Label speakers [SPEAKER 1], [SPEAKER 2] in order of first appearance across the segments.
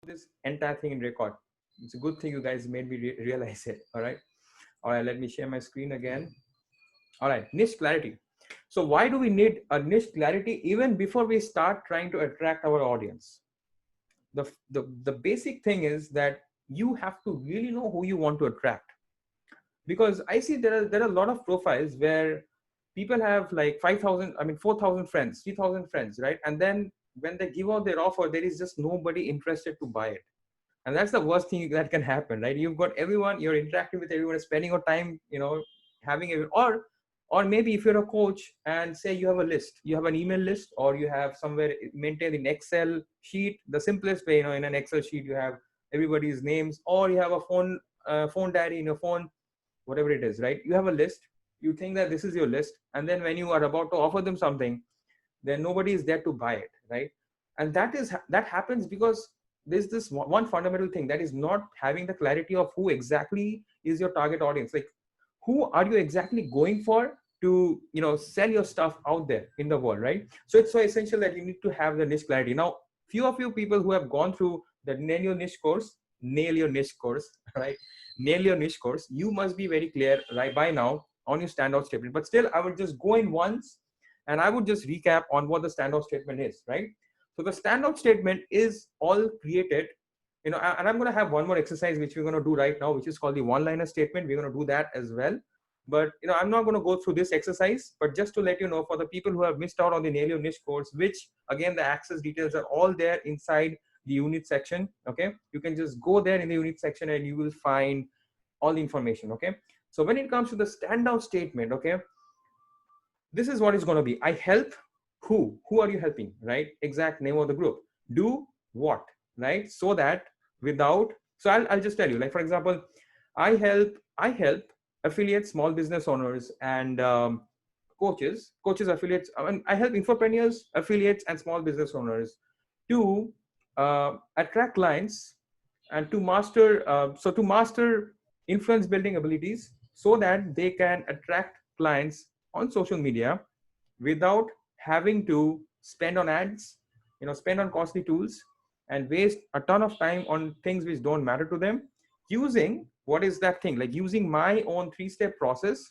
[SPEAKER 1] this entire thing in record. It's a good thing you guys made me realize it. All right. All right. Let me share my screen again. All right. Niche clarity. So why do we need a niche clarity even before we start trying to attract our audience? The basic thing is that you have to really know who you want to attract, because I see there are a lot of profiles where people have like 5,000, I mean 4,000 friends, 3,000 friends, right? And then when they give out their offer, there is just nobody interested to buy it. And that's the worst thing that can happen, right? You've got everyone, you're interacting with everyone, spending your time, having a, or maybe if you're a coach and say you have a list, you have an email list, or you have somewhere maintained in Excel sheet, the simplest way, in an Excel sheet you have everybody's names, or you have a phone diary in your phone, whatever it is, right? You have a list, you think that this is your list, and then when you are about to offer them something, then nobody is there to buy it, right? And that happens because there's this one fundamental thing, that is not having the clarity of who exactly is your target audience. Like, who are you exactly going for to sell your stuff out there in the world, right? So it's so essential that you need to have the niche clarity. Now, few of you people who have gone through the nail your niche course right, nail your niche course, you must be very clear right by now on your standout statement. But still, I would just go in once and I would just recap on what the standout statement is, right? So the standout statement is all created, and I'm going to have one more exercise which we're going to do right now, which is called the one-liner statement. We're going to do that as well. But I'm not going to go through this exercise, but just to let you know, for the people who have missed out on the Nail Your Niche course, which again, the access details are all there inside the unit section. Okay, you can just go there in the unit section and you will find all the information. Okay, so when it comes to the standout statement, okay, this is what it's going to be. I help who are you helping, right? Exact name of the group. Do what, right? So that without, so I'll just tell you, like, for example, I help affiliates, small business owners, and coaches, affiliates. I help entrepreneurs, affiliates, and small business owners to attract clients and to master, to master influence building abilities so that they can attract clients on social media without having to spend on ads, spend on costly tools, and waste a ton of time on things which don't matter to them, using what is that thing, like using my own 3-step process,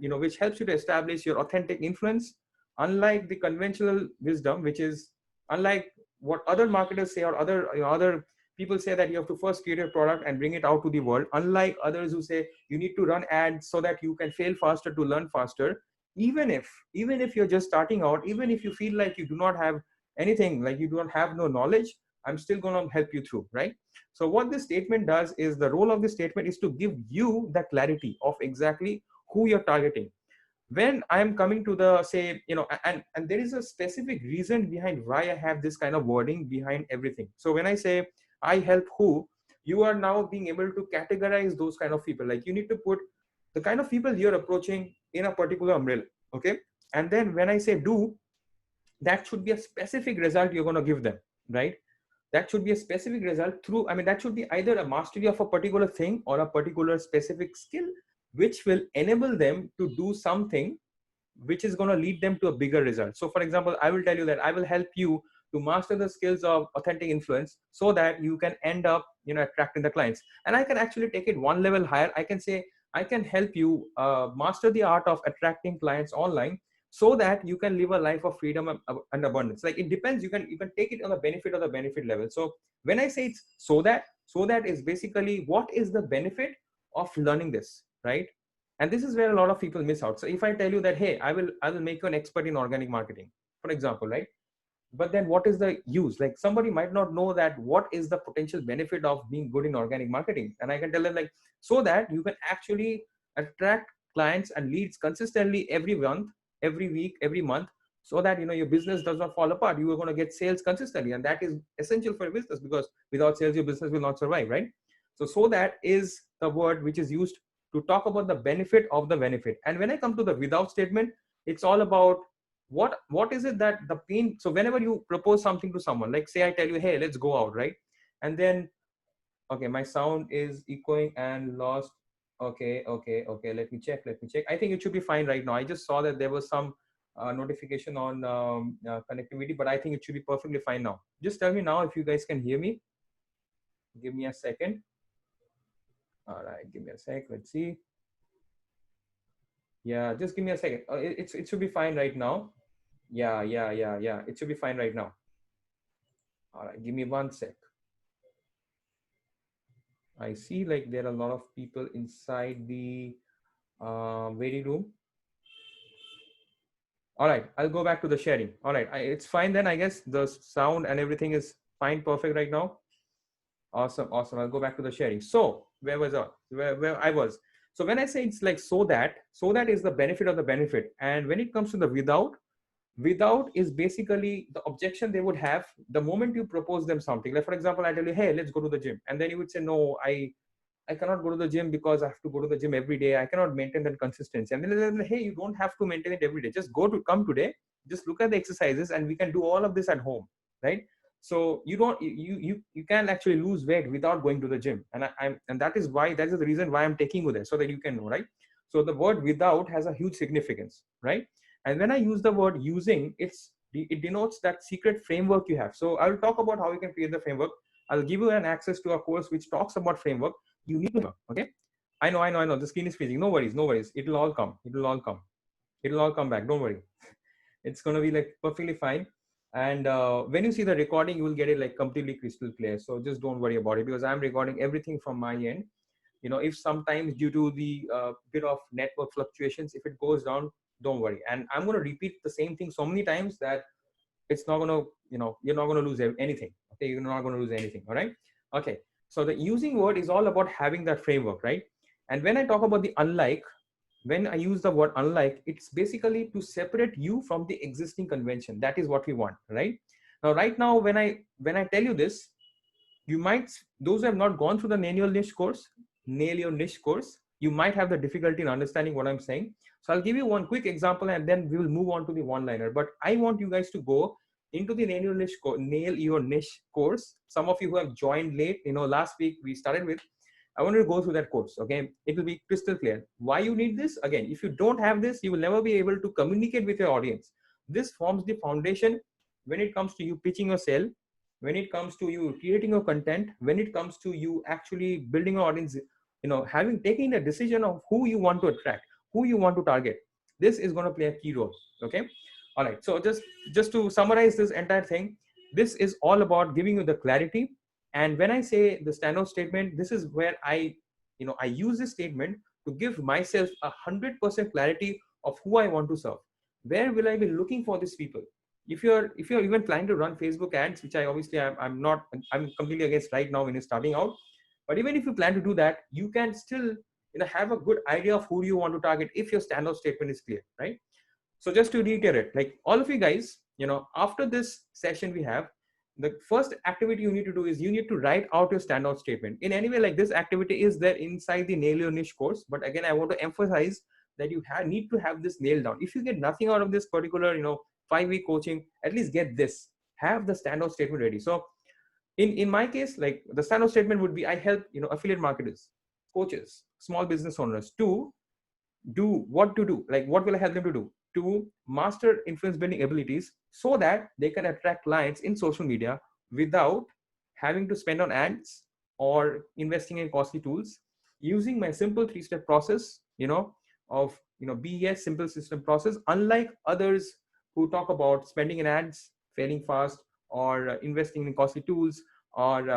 [SPEAKER 1] which helps you to establish your authentic influence, unlike the conventional wisdom, which is unlike what other marketers say, or other people say, that you have to first create a product and bring it out to the world, unlike others who say you need to run ads so that you can fail faster to learn faster. Even if you're just starting out, even if you feel like you do not have anything, like you don't have no knowledge, I'm still going to help you through, right? So what this statement does is, the role of this statement is to give you the clarity of exactly who you're targeting. When I'm coming to the, say, and there is a specific reason behind why I have this kind of wording behind everything. So when I say I help who, you are now being able to categorize those kind of people. Like, you need to put the kind of people you're approaching in a particular umbrella. Okay. And then when I say do, that should be a specific result you're going to give them, right? That should be a specific result through, that should be either a mastery of a particular thing or a particular specific skill, which will enable them to do something which is going to lead them to a bigger result. So for example, I will tell you that I will help you to master the skills of authentic influence so that you can end up attracting the clients. And I can actually take it one level higher. I can say I can help you master the art of attracting clients online so that you can live a life of freedom and abundance. Like, it depends, you can take it on the benefit of the benefit level. So when I say it's so that is basically, what is the benefit of learning this, right? And this is where a lot of people miss out. So if I tell you that, hey, I will make you an expert in organic marketing, for example, right? But then what is the use? Like, somebody might not know that what is the potential benefit of being good in organic marketing. And I can tell them, like, so that you can actually attract clients and leads consistently every month, every week, every month, so that your business does not fall apart. You are going to get sales consistently, and that is essential for your business, because without sales your business will not survive, right? So that is the word which is used to talk about the benefit of the benefit. And when I come to the without statement, it's all about what is it that the pain. So whenever you propose something to someone, like, say I tell you, hey, let's go out, right? And then, okay, my sound is echoing and lost. Okay, let me check. I think it should be fine right now. I just saw that there was some notification on connectivity, but I think it should be perfectly fine now. Just tell me now if you guys can hear me. Give me a second. All right, give me a sec. Let's see. Yeah, just give me a second. It should be fine right now. Yeah. It should be fine right now. All right, give me one sec. I see like there are a lot of people inside the waiting room. All right, I'll go back to the sharing. All right, it's fine then. I guess the sound and everything is fine, perfect right now. Awesome. I'll go back to the sharing. So where was I? Where I was. So when I say it's like so that is the benefit of the benefit. And when it comes to the without is basically the objection they would have the moment you propose them something. Like for example, I tell you, hey, let's go to the gym, and then you would say, no, I cannot go to the gym because I have to go to the gym every day. I cannot maintain that consistency. And then they're like, hey, you don't have to maintain it every day. Just come today. Just look at the exercises, and we can do all of this at home, right? So you don't you can actually lose weight without going to the gym, and and that is the reason why I'm taking you there, so that you can know, right? So the word without has a huge significance, right? And when I use the word using, it denotes that secret framework you have. So I will talk about how you can create the framework. I'll give you an access to a course which talks about framework. You need to, okay? I know. The screen is freezing. No worries. It'll all come. It'll all come back. Don't worry. It's going to be like perfectly fine. And when you see the recording, you will get it like completely crystal clear. So just don't worry about it, because I'm recording everything from my end. You know, if sometimes due to the bit of network fluctuations, if it goes down, don't worry. And I'm going to repeat the same thing so many times that it's not going to, you're not going to lose anything. Okay, you're not going to lose anything. All right. Okay. So the using word is all about having that framework, right? And when I talk about the unlike, when I use the word unlike, it's basically to separate you from the existing convention. That is what we want, right? Now, right now, when I tell you this, you might, those who have not gone through the nail your niche course, you might have the difficulty in understanding what I'm saying. So I'll give you one quick example, and then we will move on to the one-liner. But I want you guys to go into the nail your niche course. Some of you who have joined late, last week we started with, I want you to go through that course. Okay, it will be crystal clear why you need this. Again, if you don't have this, you will never be able to communicate with your audience. This forms the foundation when it comes to you pitching your sale, when it comes to you creating your content, when it comes to you actually building an audience, having taken a decision of who you want to attract, who you want to target. This is going to play a key role. Okay. All right. So just to summarize this entire thing, this is all about giving you the clarity. And when I say the standout statement, this is where I use this statement to give myself 100% clarity of who I want to serve. Where will I be looking for these people? If you're even planning to run Facebook ads, which I obviously I'm completely against right now when you're starting out, but even if you plan to do that, you can still have a good idea of who you want to target if your standout statement is clear, right? So just to reiterate, like all of you guys, after this session we have, the first activity you need to do is you need to write out your standout statement. In any way, like this activity is there inside the Nail Your Niche course, but again, I want to emphasize that you need to have this nailed down. If you get nothing out of this particular, 5-week coaching, at least get this, have the standout statement ready. So in my case, like the standout statement would be, I help, affiliate marketers, coaches, small business owners to do what to do. Like, what will I help them to do? To master influence building abilities so that they can attract clients in social media without having to spend on ads or investing in costly tools, using my simple 3-step process, of, BES, simple system process, unlike others who talk about spending in ads, failing fast, or investing in costly tools, or,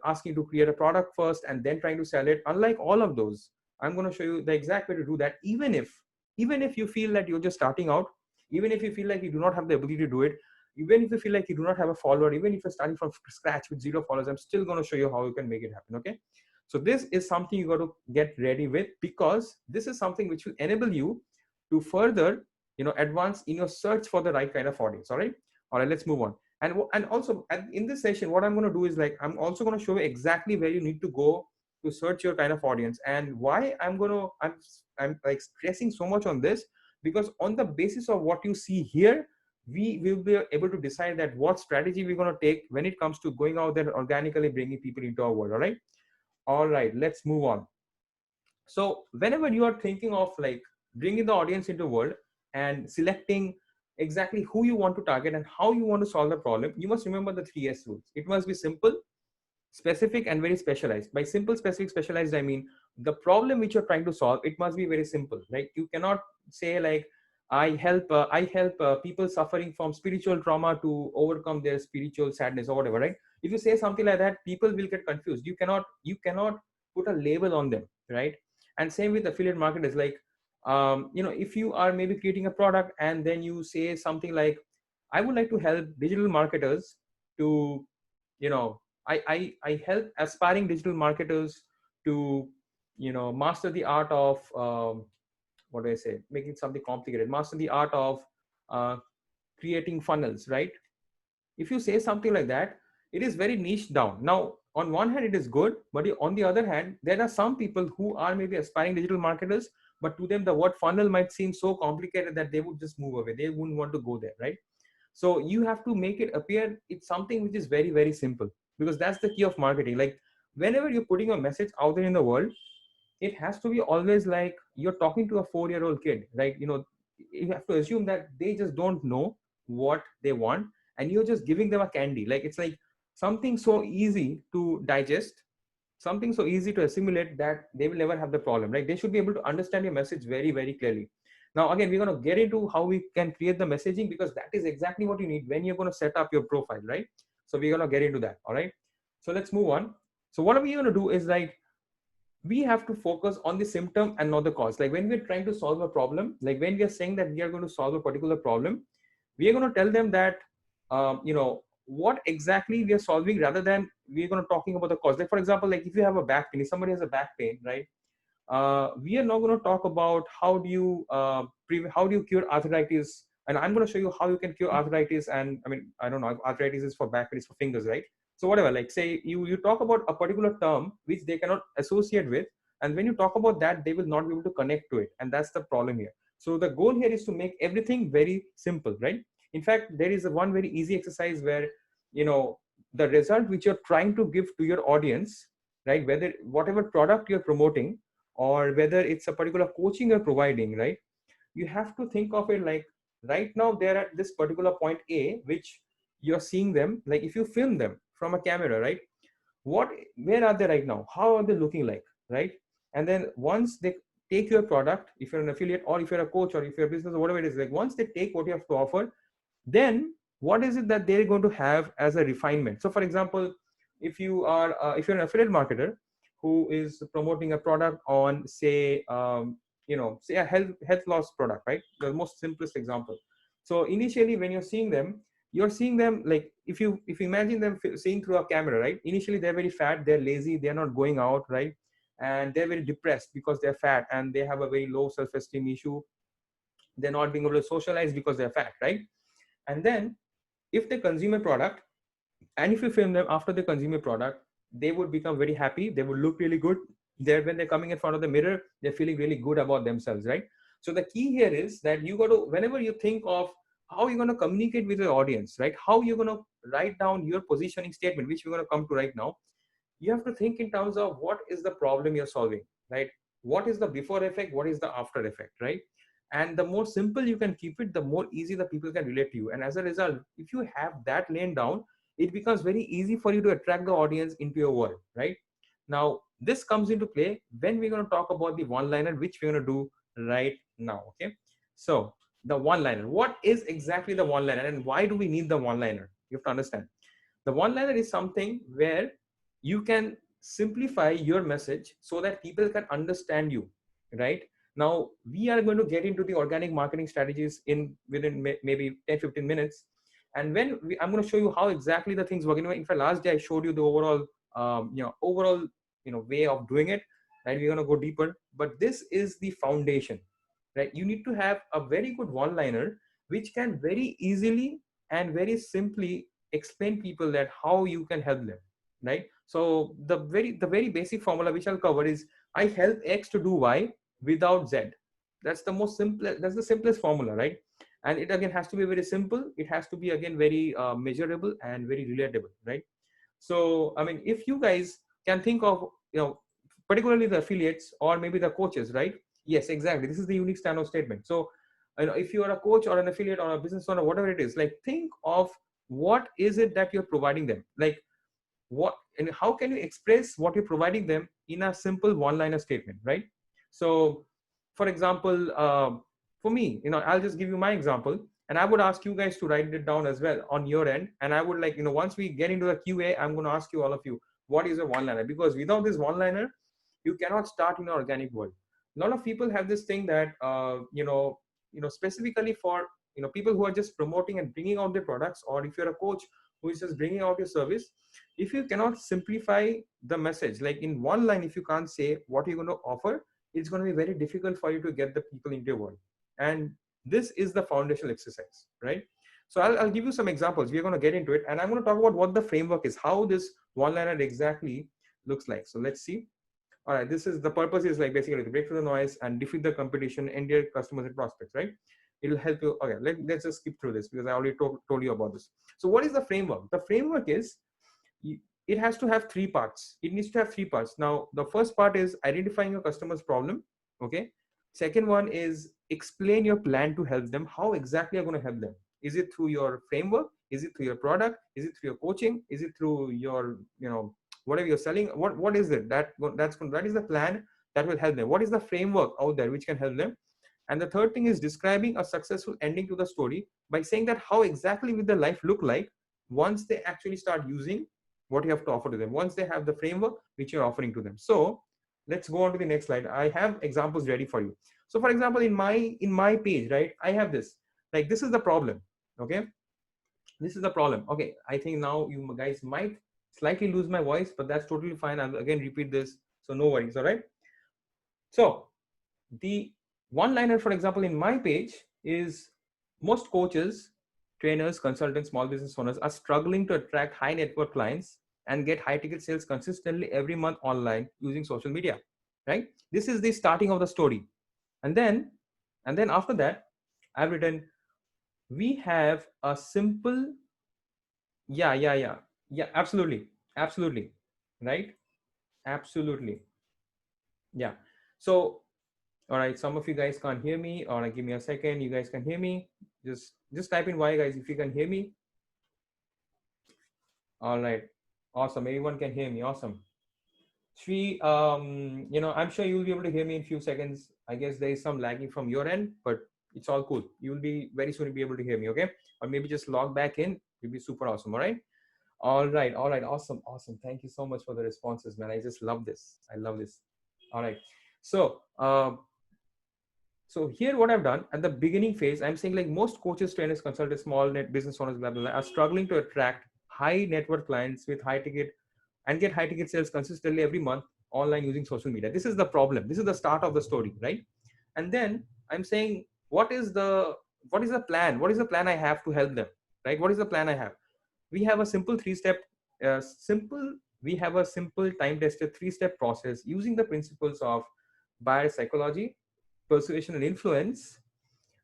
[SPEAKER 1] asking to create a product first and then trying to sell it. Unlike all of those, I'm going to show you the exact way to do that. Even if you feel that you're just starting out, even if you feel like you do not have the ability to do it, even if you feel like you do not have a follower, even if you're starting from scratch with 0 followers, I'm still going to show you how you can make it happen. Okay. So this is something you got to get ready with, because this is something which will enable you to further, advance in your search for the right kind of audience. All right. All right. Let's move on. And also in this session, what I'm going to do is, like, I'm also going to show you exactly where you need to go to search your kind of audience. And why I'm like stressing so much on this, because on the basis of what you see here, we will be able to decide that what strategy we're going to take when it comes to going out there organically bringing people into our world. All right, let's move on. So whenever you are thinking of like bringing the audience into world and selecting exactly who you want to target and how you want to solve the problem, you must remember the 3S rules. It must be simple, specific and very specialized. By simple, specific, specialized, I mean the problem which you're trying to solve, it must be very simple, right? You cannot say like, I help people suffering from spiritual trauma to overcome their spiritual sadness or whatever, right? If you say something like that, people will get confused. You cannot put a label on them, right? And same with affiliate marketers. Like, if you are maybe creating a product and then you say something like, I would like to help digital marketers to, I help aspiring digital marketers to, master the art of, what do I say, making something complicated, master the art of uh, creating funnels, right? If you say something like that, it is very niche down. Now, on one hand, it is good, but on the other hand, there are some people who are maybe aspiring digital marketers, but to them, the word funnel might seem so complicated that they would just move away. They wouldn't want to go there, right? So you have to make it appear it's something which is very, very simple, because that's the key of marketing. Like, whenever you're putting a message out there in the world, it has to be always like you're talking to a 4-year-old kid, right? You have to assume that they just don't know what they want, and you're just giving them a candy. Like, it's like something so easy to digest, something so easy to assimilate that they will never have the problem, right? They should be able to understand your message very, very clearly. Now, again, we're going to get into how we can create the messaging, because that is exactly what you need when you're going to set up your profile, right? So we're going to get into that. All right, so let's move on. So what are we going to do is, like, we have to focus on the symptom and not the cause. Like, when we're trying to solve a problem, like when we are saying that we are going to solve a particular problem, we are going to tell them that, what exactly we are solving, rather than we're going to talking about the cause. Like, for example, like if you have a back pain, if somebody has a back pain, right? We are not going to talk about how do you cure arthritis, and I'm going to show you how you can cure arthritis. And I mean, I don't know, arthritis is for back, it's for fingers, right? So whatever, like, say you talk about a particular term which they cannot associate with, and when you talk about that, they will not be able to connect to it, and that's the problem here. So the goal here is to make everything very simple, right? In fact, there is a one very easy exercise where, the result which you're trying to give to your audience, right, whether whatever product you're promoting, or whether it's a particular coaching you're providing, right? You have to think of it like, right now they're at this particular point A, which you're seeing them. Like, if you film them from a camera, right, where are they right now, how are they looking like, right? And then once they take your product, if you're an affiliate or if you're a coach or if you're a business or whatever it is, like once they take what you have to offer, then what is it that they're going to have as a refinement? So for example, if you're an affiliate marketer who is promoting a product on, say, say a health loss product, right? The most simplest example. So initially when you're seeing them like, if you imagine them seeing through a camera, right? Initially they're very fat, they're lazy, they're not going out, right? And they're very depressed because they're fat, and they have a very low self-esteem issue. They're not being able to socialize because they're fat, right? And then if they consume a product, and if you film them after they consume a product, they would become very happy, they would look really good. When they're coming in front of the mirror, they're feeling really good about themselves, right? So the key here is that you got to, whenever you think of how you're going to communicate with your audience, right, how you're going to write down your positioning statement, which we're going to come to right now, you have to think in terms of what is the problem you're solving, right? What is the before effect, what is the after effect, right? And the more simple you can keep it, the more easy the people can relate to you. And as a result, if you have that laid down, it becomes very easy for you to attract the audience into your world, right? Now this comes into play when we're going to talk about the one liner, which we're going to do right now. Okay, so the one liner, what is exactly the one liner, and why do we need the one liner? You have to understand, the one liner is something where you can simplify your message so that people can understand you, right? Now we are going to get into the organic marketing strategies within maybe 10-15 minutes. And I'm going to show you how exactly the things work. In fact, last day I showed you the overall way of doing it, right? We're going to go deeper, but this is the foundation, right? You need to have a very good one liner which can very easily and very simply explain people that how you can help them, right? So the very basic formula which I'll cover is, I help X to do Y without Z. That's the simplest formula, right? And it again has to be very simple, it has to be again very measurable and very relatable, right? So I mean, if you guys can think of, particularly the affiliates or maybe the coaches, right? Yes, exactly, this is the unique stand-out statement. So if you are a coach or an affiliate or a business owner, whatever it is, like think of what is it that you're providing them. Like, what and how can you express what you're providing them in a simple one-liner statement, right? So for example, for me, I'll just give you my example, and I would ask you guys to write it down as well on your end. And I would like, once we get into the QA, I'm going to ask you, all of you, what is a one-liner? Because without this one-liner, you cannot start in an organic world. A lot of people have this thing that, specifically for, people who are just promoting and bringing out their products, or if you're a coach who is just bringing out your service, if you cannot simplify the message, like in one line, if you can't say what you're going to offer, it's going to be very difficult for you to get the people into your world. And this is the foundational exercise, right? So I'll give you some examples. We're going to get into it, and I'm going to talk about what the framework is, how this one-liner exactly looks like. So let's see. All right, this is the purpose is like basically to break through the noise and defeat the competition, endear customers and prospects, right? It'll help you. Okay, let's just skip through this because I already told you about this. So what is the framework? The framework is, it has to have three parts. It needs to have three parts. Now, the first part is identifying your customer's problem. Okay. Second one is explain your plan to help them. How exactly you're going to help them? Is it through your framework? Is it through your product? Is it through your coaching? Is it through your, whatever you're selling? What is it? That is the plan that will help them. What is the framework out there which can help them? And the third thing is describing a successful ending to the story by saying that how exactly will their life look like once they actually start using what you have to offer to them, once they have the framework which you're offering to them. So let's go on to the next slide. I have examples ready for you. So for example, in my page, right, I have this, like, this is the problem. Okay. This is the problem. Okay. I think now you guys might slightly lose my voice, but that's totally fine. I'll again repeat this. So no worries. All right. So the one-liner, for example, in my page is most coaches, trainers, consultants, small business owners are struggling to attract high net worth clients and get high ticket sales consistently every month online using social media, right? This is the starting of the story. And then after that, I've written, we have a simple, yeah, absolutely, right? Absolutely. Yeah. So, all right, some of you guys can't hear me, or give me a second, you guys can hear me. Just type in Y, guys, if you can hear me. All right, awesome, everyone can hear me. Awesome. Shri, I'm sure you'll be able to hear me in a few seconds. I guess there is some lagging from your end, but it's all cool. You'll be very soon be able to hear me, okay? Or maybe just log back in. It'll be super awesome. All right. All right. Awesome. Thank you so much for the responses, man. I just love this. I love this. All right. So, so here what I've done at the beginning phase, I'm saying like most coaches, trainers, consultants, small net business owners, blah, blah, blah, are struggling to attract high net worth clients with high ticket and get high ticket sales consistently every month online using social media. This is the problem. This is the start of the story, right? And then I'm saying, what is the plan? What is the plan I have to help them, right? What is the plan I have? We have a simple we have a simple time-tested 3-step process using the principles of buyer psychology, persuasion, and influence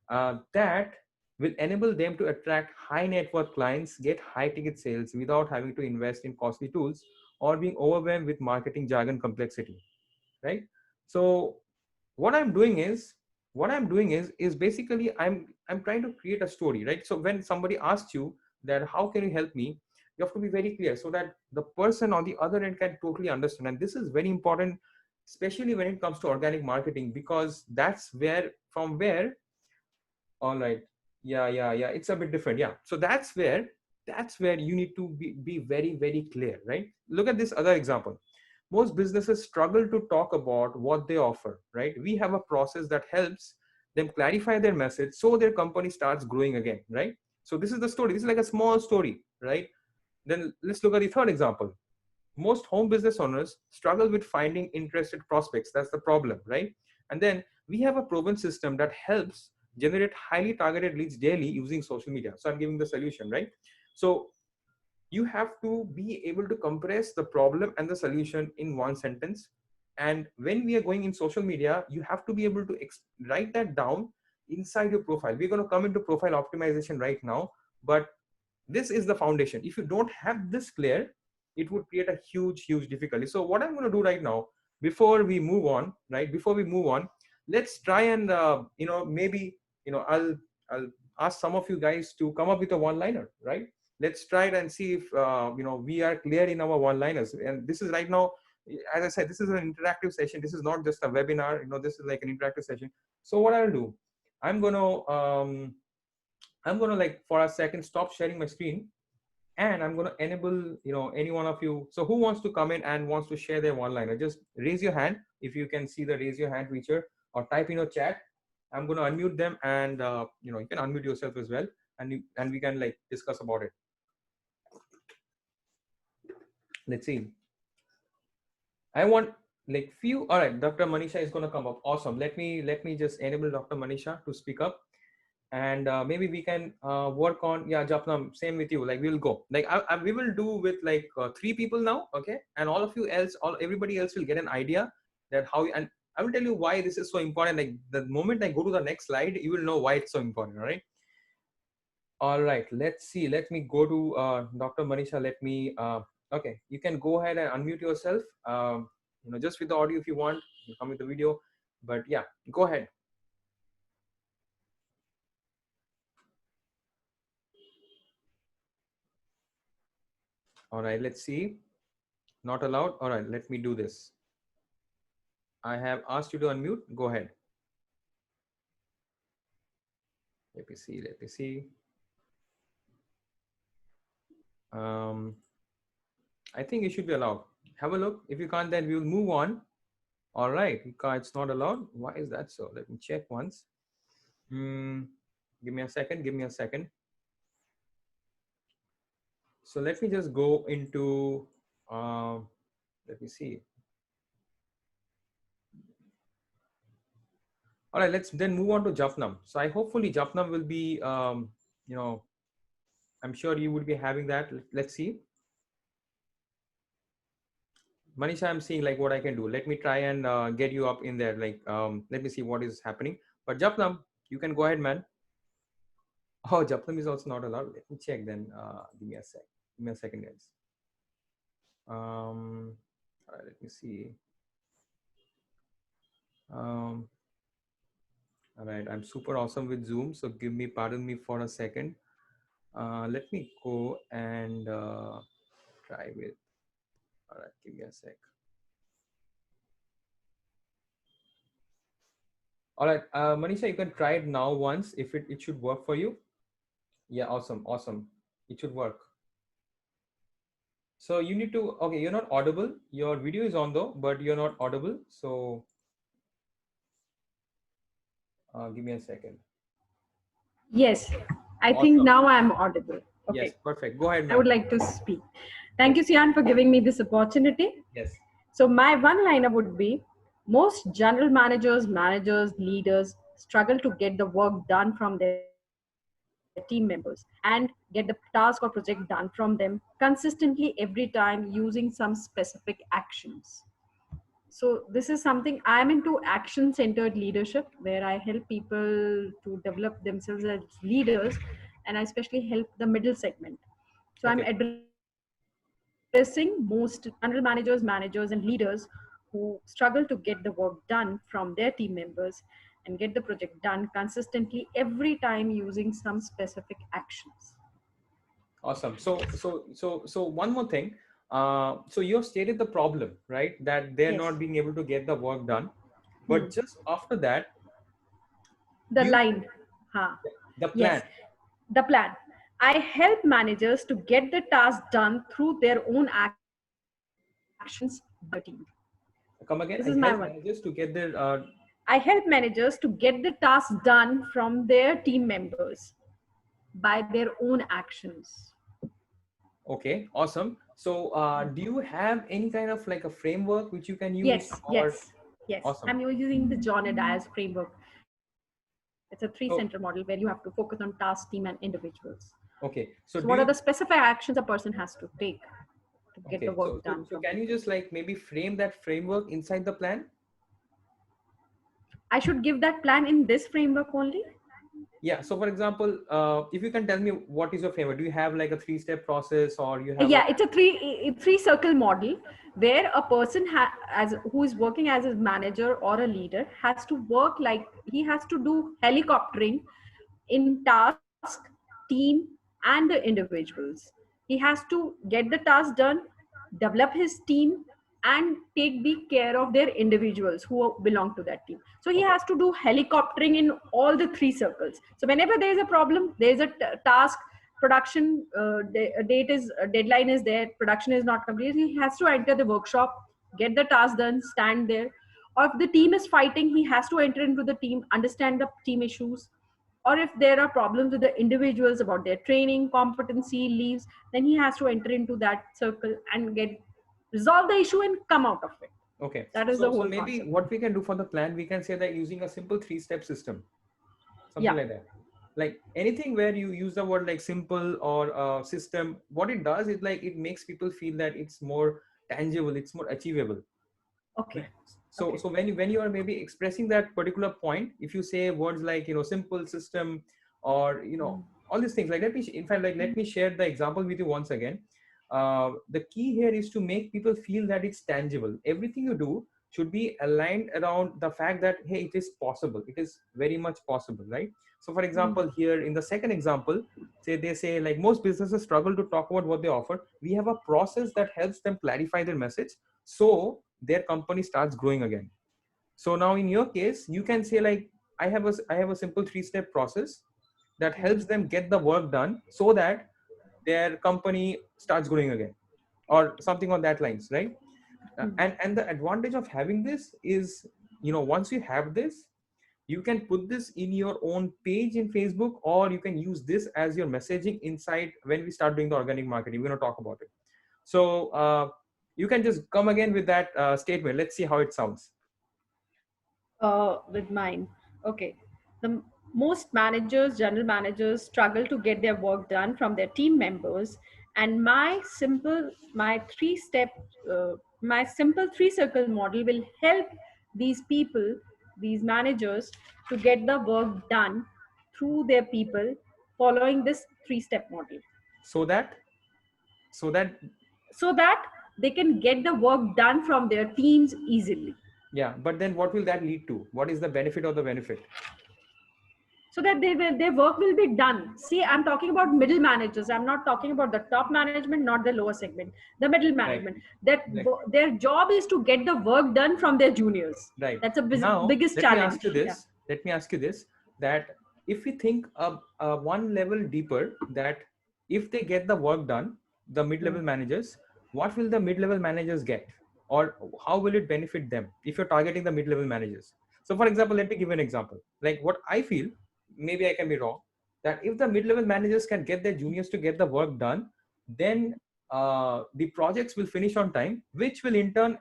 [SPEAKER 1] that will enable them to attract high net worth clients, get high ticket sales without having to invest in costly tools or being overwhelmed with marketing jargon complexity, right? So what I'm doing is basically I'm trying to create a story, right? So when somebody asks you that how can you help me, you have to be very clear so that the person on the other end can totally understand. And this is very important, especially when it comes to organic marketing, because that's where all right, yeah, it's a bit different. Yeah, so that's where you need to be very, very clear, right? Look at this other example. Most businesses struggle to talk about what they offer, right? We have a process that helps them clarify their message so their company starts growing again, right? So this is the story. This is like a small story, right? Then let's look at the third example. Most home business owners struggle with finding interested prospects. That's the problem, right? And then we have a proven system that helps generate highly targeted leads daily using social media. So I'm giving the solution, right? So you have to be able to compress the problem and the solution in one sentence. And when we are going in social media, you have to be able to write that down inside your profile. We're going to come into profile optimization right now, but this is the foundation. If you don't have this clear, it would create a huge difficulty. So what I'm going to do right now, before we move on, let's try and maybe I'll ask some of you guys to come up with a one-liner, right? let's try it and see if we are clear in our one liners. And this is right now, as I said, this is an interactive session. This is not just a webinar, this is like an interactive session. So what I'll do, i'm going to like for a second stop sharing my screen, and I'm going to enable any one of you. So who wants to come in and wants to share their one liner, just raise your hand if you can see the raise your hand feature, or type in your chat. I'm going to unmute them, and you can unmute yourself as well, and we can like discuss about it. Let's see. I want like few. All right, Dr. Manisha is going to come up. Awesome. Let me just enable Dr. Manisha to speak up, and maybe we can work on, yeah, Japnam, same with you. Like we'll go like we will do with like 3 people now, okay, and all of you else, everybody else will get an idea that how. And I will tell you why this is so important. Like the moment I go to the next slide, you will know why it's so important. All right. All right, let's see. Let me go to Dr. Manisha. Let me, okay, you can go ahead and unmute yourself, just with the audio if you want. You come with the video, but yeah, go ahead. All right, let's see. Not allowed. All right, let me do this. I have asked you to unmute. Go ahead. Let me see. Let me see. I think it should be allowed. Have a look. If you can't, then we will move on. All right, it's not allowed. Why is that so? Let me check once. Give me a second. Give me a second. So let me just go into, let me see. All right, let's then move on to Japnam. So hopefully Japnam will be, I'm sure you would be having that. Let's see. Manisha, I'm seeing like what I can do. Let me try and get you up in there. Like, let me see what is happening. But Japnam, you can go ahead, man. Oh, Japnam is also not allowed. Let me check then. Give me a sec. Give me a second, guys. All right, let me see. All right, I'm super awesome with Zoom. So pardon me for a second. Let me go and try with, all right, give me a sec. All right, Manisha, you can try it now once if it should work for you. Yeah, awesome, awesome. It should work. So you need to, okay, you're not audible. Your video is on though, but you're not audible. So give me a second.
[SPEAKER 2] Yes, I
[SPEAKER 1] Awesome.
[SPEAKER 2] think now I'm audible. Okay.
[SPEAKER 1] Yes, perfect. Go ahead,
[SPEAKER 2] I would
[SPEAKER 1] ma'am.
[SPEAKER 2] like to speak. Thank you, Sayan, for giving me this opportunity.
[SPEAKER 1] Yes.
[SPEAKER 2] So my one-liner would be, most general managers, leaders struggle to get the work done from their team members and get the task or project done from them consistently every time using some specific actions. So this is something, I'm into action centered leadership, where I help people to develop themselves as leaders, and I especially help the middle segment. So I'm
[SPEAKER 1] Okay.
[SPEAKER 2] addressing most general managers and leaders who struggle to get the work done from their team members and get the project done consistently every time using some specific actions.
[SPEAKER 1] Awesome. So one more thing. So you have stated the problem, right? That they're
[SPEAKER 2] Yes.
[SPEAKER 1] not being able to get the work done.
[SPEAKER 2] Hmm.
[SPEAKER 1] But just after that,
[SPEAKER 2] The
[SPEAKER 1] you
[SPEAKER 2] line. Huh.
[SPEAKER 1] the plan.
[SPEAKER 2] Yes. The plan. I help managers to get the task done through their own actions by their team.
[SPEAKER 1] Come
[SPEAKER 2] This
[SPEAKER 1] again.
[SPEAKER 2] is
[SPEAKER 1] I
[SPEAKER 2] my
[SPEAKER 1] help
[SPEAKER 2] one.
[SPEAKER 1] managers to get their.
[SPEAKER 2] I help managers to get the task done from their team members by their own actions.
[SPEAKER 1] Okay. Awesome. So do you have any kind of like a framework which you can use,
[SPEAKER 2] Yes,
[SPEAKER 1] or
[SPEAKER 2] yes, yes.
[SPEAKER 1] awesome?
[SPEAKER 2] I'm using the John Adias framework. It's a three-center model where you have to
[SPEAKER 1] So
[SPEAKER 2] focus on task, team, and individuals.
[SPEAKER 1] okay.
[SPEAKER 2] So, what are
[SPEAKER 1] So
[SPEAKER 2] the
[SPEAKER 1] do you?
[SPEAKER 2] specific actions a person has to take to get the
[SPEAKER 1] Okay.
[SPEAKER 2] work done
[SPEAKER 1] So
[SPEAKER 2] from
[SPEAKER 1] can
[SPEAKER 2] them?
[SPEAKER 1] you just like maybe frame that framework inside the plan?
[SPEAKER 2] I should give that plan in this framework only.
[SPEAKER 1] Yeah. So for example, if you can tell me what is your framework? Do you have like a 3-step process, or you have a?
[SPEAKER 2] Yeah, it's a three circle model where a person as who is working as a manager or a leader has to work like he has to do helicoptering in task, team, and the individuals. He has to get the task done, develop his team, and take the care of their individuals who belong to that team. So he
[SPEAKER 1] Okay.
[SPEAKER 2] has to do helicoptering in all the three circles. So whenever there is a problem, there is a task, production date is deadline is there, production is not complete, he has to enter the workshop, get the task done, stand there. Or if the team is fighting, he has to enter into the team, understand the team issues. Or if there are problems with the individuals about their training, competency, leaves, then he has to enter into that circle and get resolve the issue and come out of it.
[SPEAKER 1] Okay.
[SPEAKER 2] That is the
[SPEAKER 1] So
[SPEAKER 2] whole
[SPEAKER 1] maybe
[SPEAKER 2] concept.
[SPEAKER 1] what we can do for the plan, we can say that using a simple three-step system, something
[SPEAKER 2] Yeah.
[SPEAKER 1] like that. Like anything where you use the word like simple or system, what it does is like it makes people feel that it's more tangible, it's more achievable.
[SPEAKER 2] Okay.
[SPEAKER 1] Right. So,
[SPEAKER 2] Okay.
[SPEAKER 1] so when you are maybe expressing that particular point, if you say words like simple system or
[SPEAKER 2] Mm.
[SPEAKER 1] all these things, like in fact, like let me share the example with you once again. The key here is to make people feel that it's tangible. Everything you do should be aligned around the fact that hey, it is possible. It is very much possible, right? So, for
[SPEAKER 2] Mm.
[SPEAKER 1] example, here in the second example, they say like most businesses struggle to talk about what they offer. We have a process that helps them clarify their message so their company starts growing again. So now in your case you can say like I have a simple three-step process that helps them get the work done so that their company starts growing again, or something on that lines, right?
[SPEAKER 2] Mm.
[SPEAKER 1] And the advantage of having this is, once you have this, you can put this in your own page in Facebook, or you can use this as your messaging inside when we start doing the organic marketing. We're going to talk about it. So you can just come again with that statement. Let's see how it sounds.
[SPEAKER 2] With mine. Okay. The most managers, general managers struggle to get their work done from their team members. And my simple three circle model will help these people, these managers, to get the work done through their people following this three-step model,
[SPEAKER 1] So that, so that,
[SPEAKER 2] so that they can get the work done from their teams easily,
[SPEAKER 1] yeah. But then, what will that lead to? What is the benefit of the benefit?
[SPEAKER 2] so that their work will be done. See, I'm talking about middle managers. I'm not talking about the top management, not the lower segment, the middle
[SPEAKER 1] Right.
[SPEAKER 2] management. That
[SPEAKER 1] Right.
[SPEAKER 2] their job is to get the work done from their juniors.
[SPEAKER 1] Right.
[SPEAKER 2] That's a
[SPEAKER 1] Now,
[SPEAKER 2] biggest
[SPEAKER 1] let me ask
[SPEAKER 2] challenge.
[SPEAKER 1] you
[SPEAKER 2] Yeah.
[SPEAKER 1] this. Let me ask you this: that if we think one level deeper, that if they get the work done, the
[SPEAKER 2] Hmm.
[SPEAKER 1] mid-level managers, what will the mid-level managers get, or how will it benefit them if you're targeting the mid-level managers? So, for example, let me give you an example. Like what I feel, maybe I can be wrong, that if the mid-level managers can get their juniors to get the work done, then the projects will finish on time, which will in turn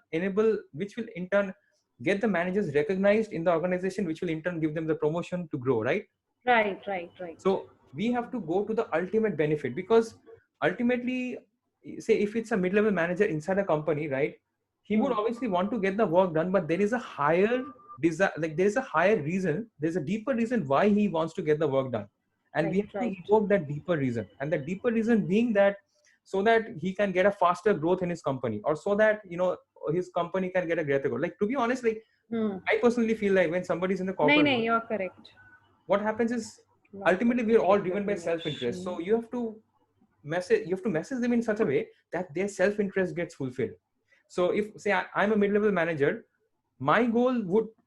[SPEAKER 1] get the managers recognized in the organization, which will in turn give them the promotion to grow, right?
[SPEAKER 2] Right, right, right.
[SPEAKER 1] So we have to go to the ultimate benefit, because ultimately, say if it's a mid-level manager inside a company, right, he would
[SPEAKER 2] Hmm.
[SPEAKER 1] obviously want to get the work done, but there is a higher desire, like there is a higher reason, there's a deeper reason why he wants to get the work done, and we
[SPEAKER 2] Right,
[SPEAKER 1] have to
[SPEAKER 2] right,
[SPEAKER 1] evoke that deeper reason, and the deeper reason being that so that he can get a faster growth in his company, or so that his company can get a greater growth. Like to be honest, like
[SPEAKER 2] hmm.
[SPEAKER 1] I personally feel like when somebody's in the
[SPEAKER 2] No,
[SPEAKER 1] corporate
[SPEAKER 2] no,
[SPEAKER 1] world,
[SPEAKER 2] you're correct.
[SPEAKER 1] what happens is
[SPEAKER 2] Lot of
[SPEAKER 1] ultimately we're all
[SPEAKER 2] network
[SPEAKER 1] driven by self-interest. So
[SPEAKER 2] connection.
[SPEAKER 1] you have to message them in such a way that their self-interest gets fulfilled. So if say I'm a mid-level manager, my goal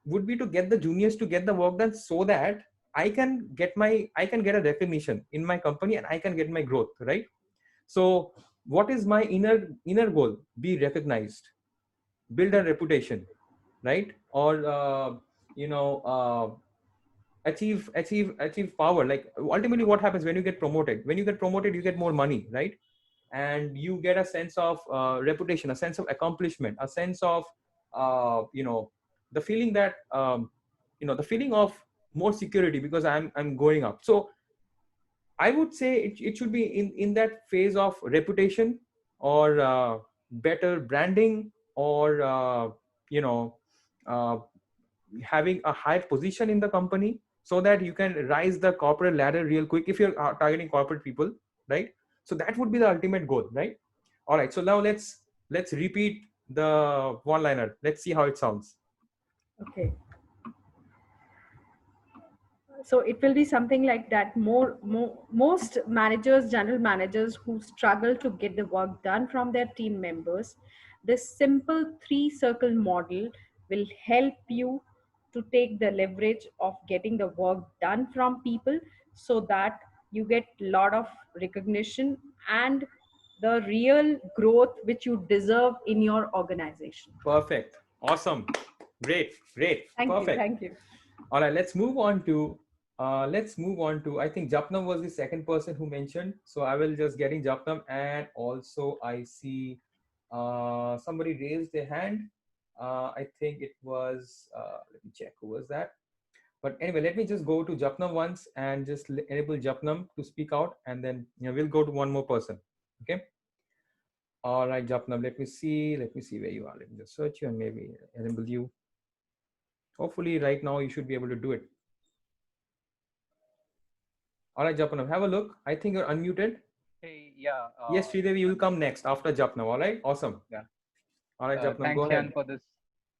[SPEAKER 1] would be to get the juniors to get the work done so that I can get a recognition in my company and I can get my growth, right? So what is my inner goal? Be recognized, build a reputation, right? Or you know achieve power. Like ultimately what happens when you get promoted, you get more money, right? And you get a sense of reputation, a sense of accomplishment, a sense of the feeling that the feeling of more security, because I'm going up. So I would say it should be in that phase of reputation, or better branding, or you know uh, having a high position in the company, so that you can rise the corporate ladder real quick if you're targeting corporate people, right? So that would be the ultimate goal, right? All right, so now let's repeat the one liner. Let's see how it sounds.
[SPEAKER 2] Okay. So it will be something like that. Most managers, general managers who struggle to get the work done from their team members, this simple three circle model will help you to take the leverage of getting the work done from people, so that you get a lot of recognition and the real growth which you deserve in your organization.
[SPEAKER 1] Perfect. Awesome. Great. Great.
[SPEAKER 2] Thank you.
[SPEAKER 1] Perfect.
[SPEAKER 2] Thank you.
[SPEAKER 1] All right, let's move on to I think Japnam was the second person who mentioned. So I will just get in Japnam, and also I see somebody raised their hand. I think it was let me check who was that. But anyway, let me just go to Japnam once and just enable Japnam to speak out, and then we'll go to one more person. Okay. All right, Japnam, let me see. Let me see where you are. Let me just search you and maybe enable you. Hopefully, right now you should be able to do it. All right, Japnam, have a look. I think you're unmuted.
[SPEAKER 3] Hey, yeah,
[SPEAKER 1] Yes, Sridevi, you will come next after Japnam. All right, awesome.
[SPEAKER 3] yeah.
[SPEAKER 1] All right, Japnam, go
[SPEAKER 3] Thanks,
[SPEAKER 1] ahead.
[SPEAKER 3] Jan, for this.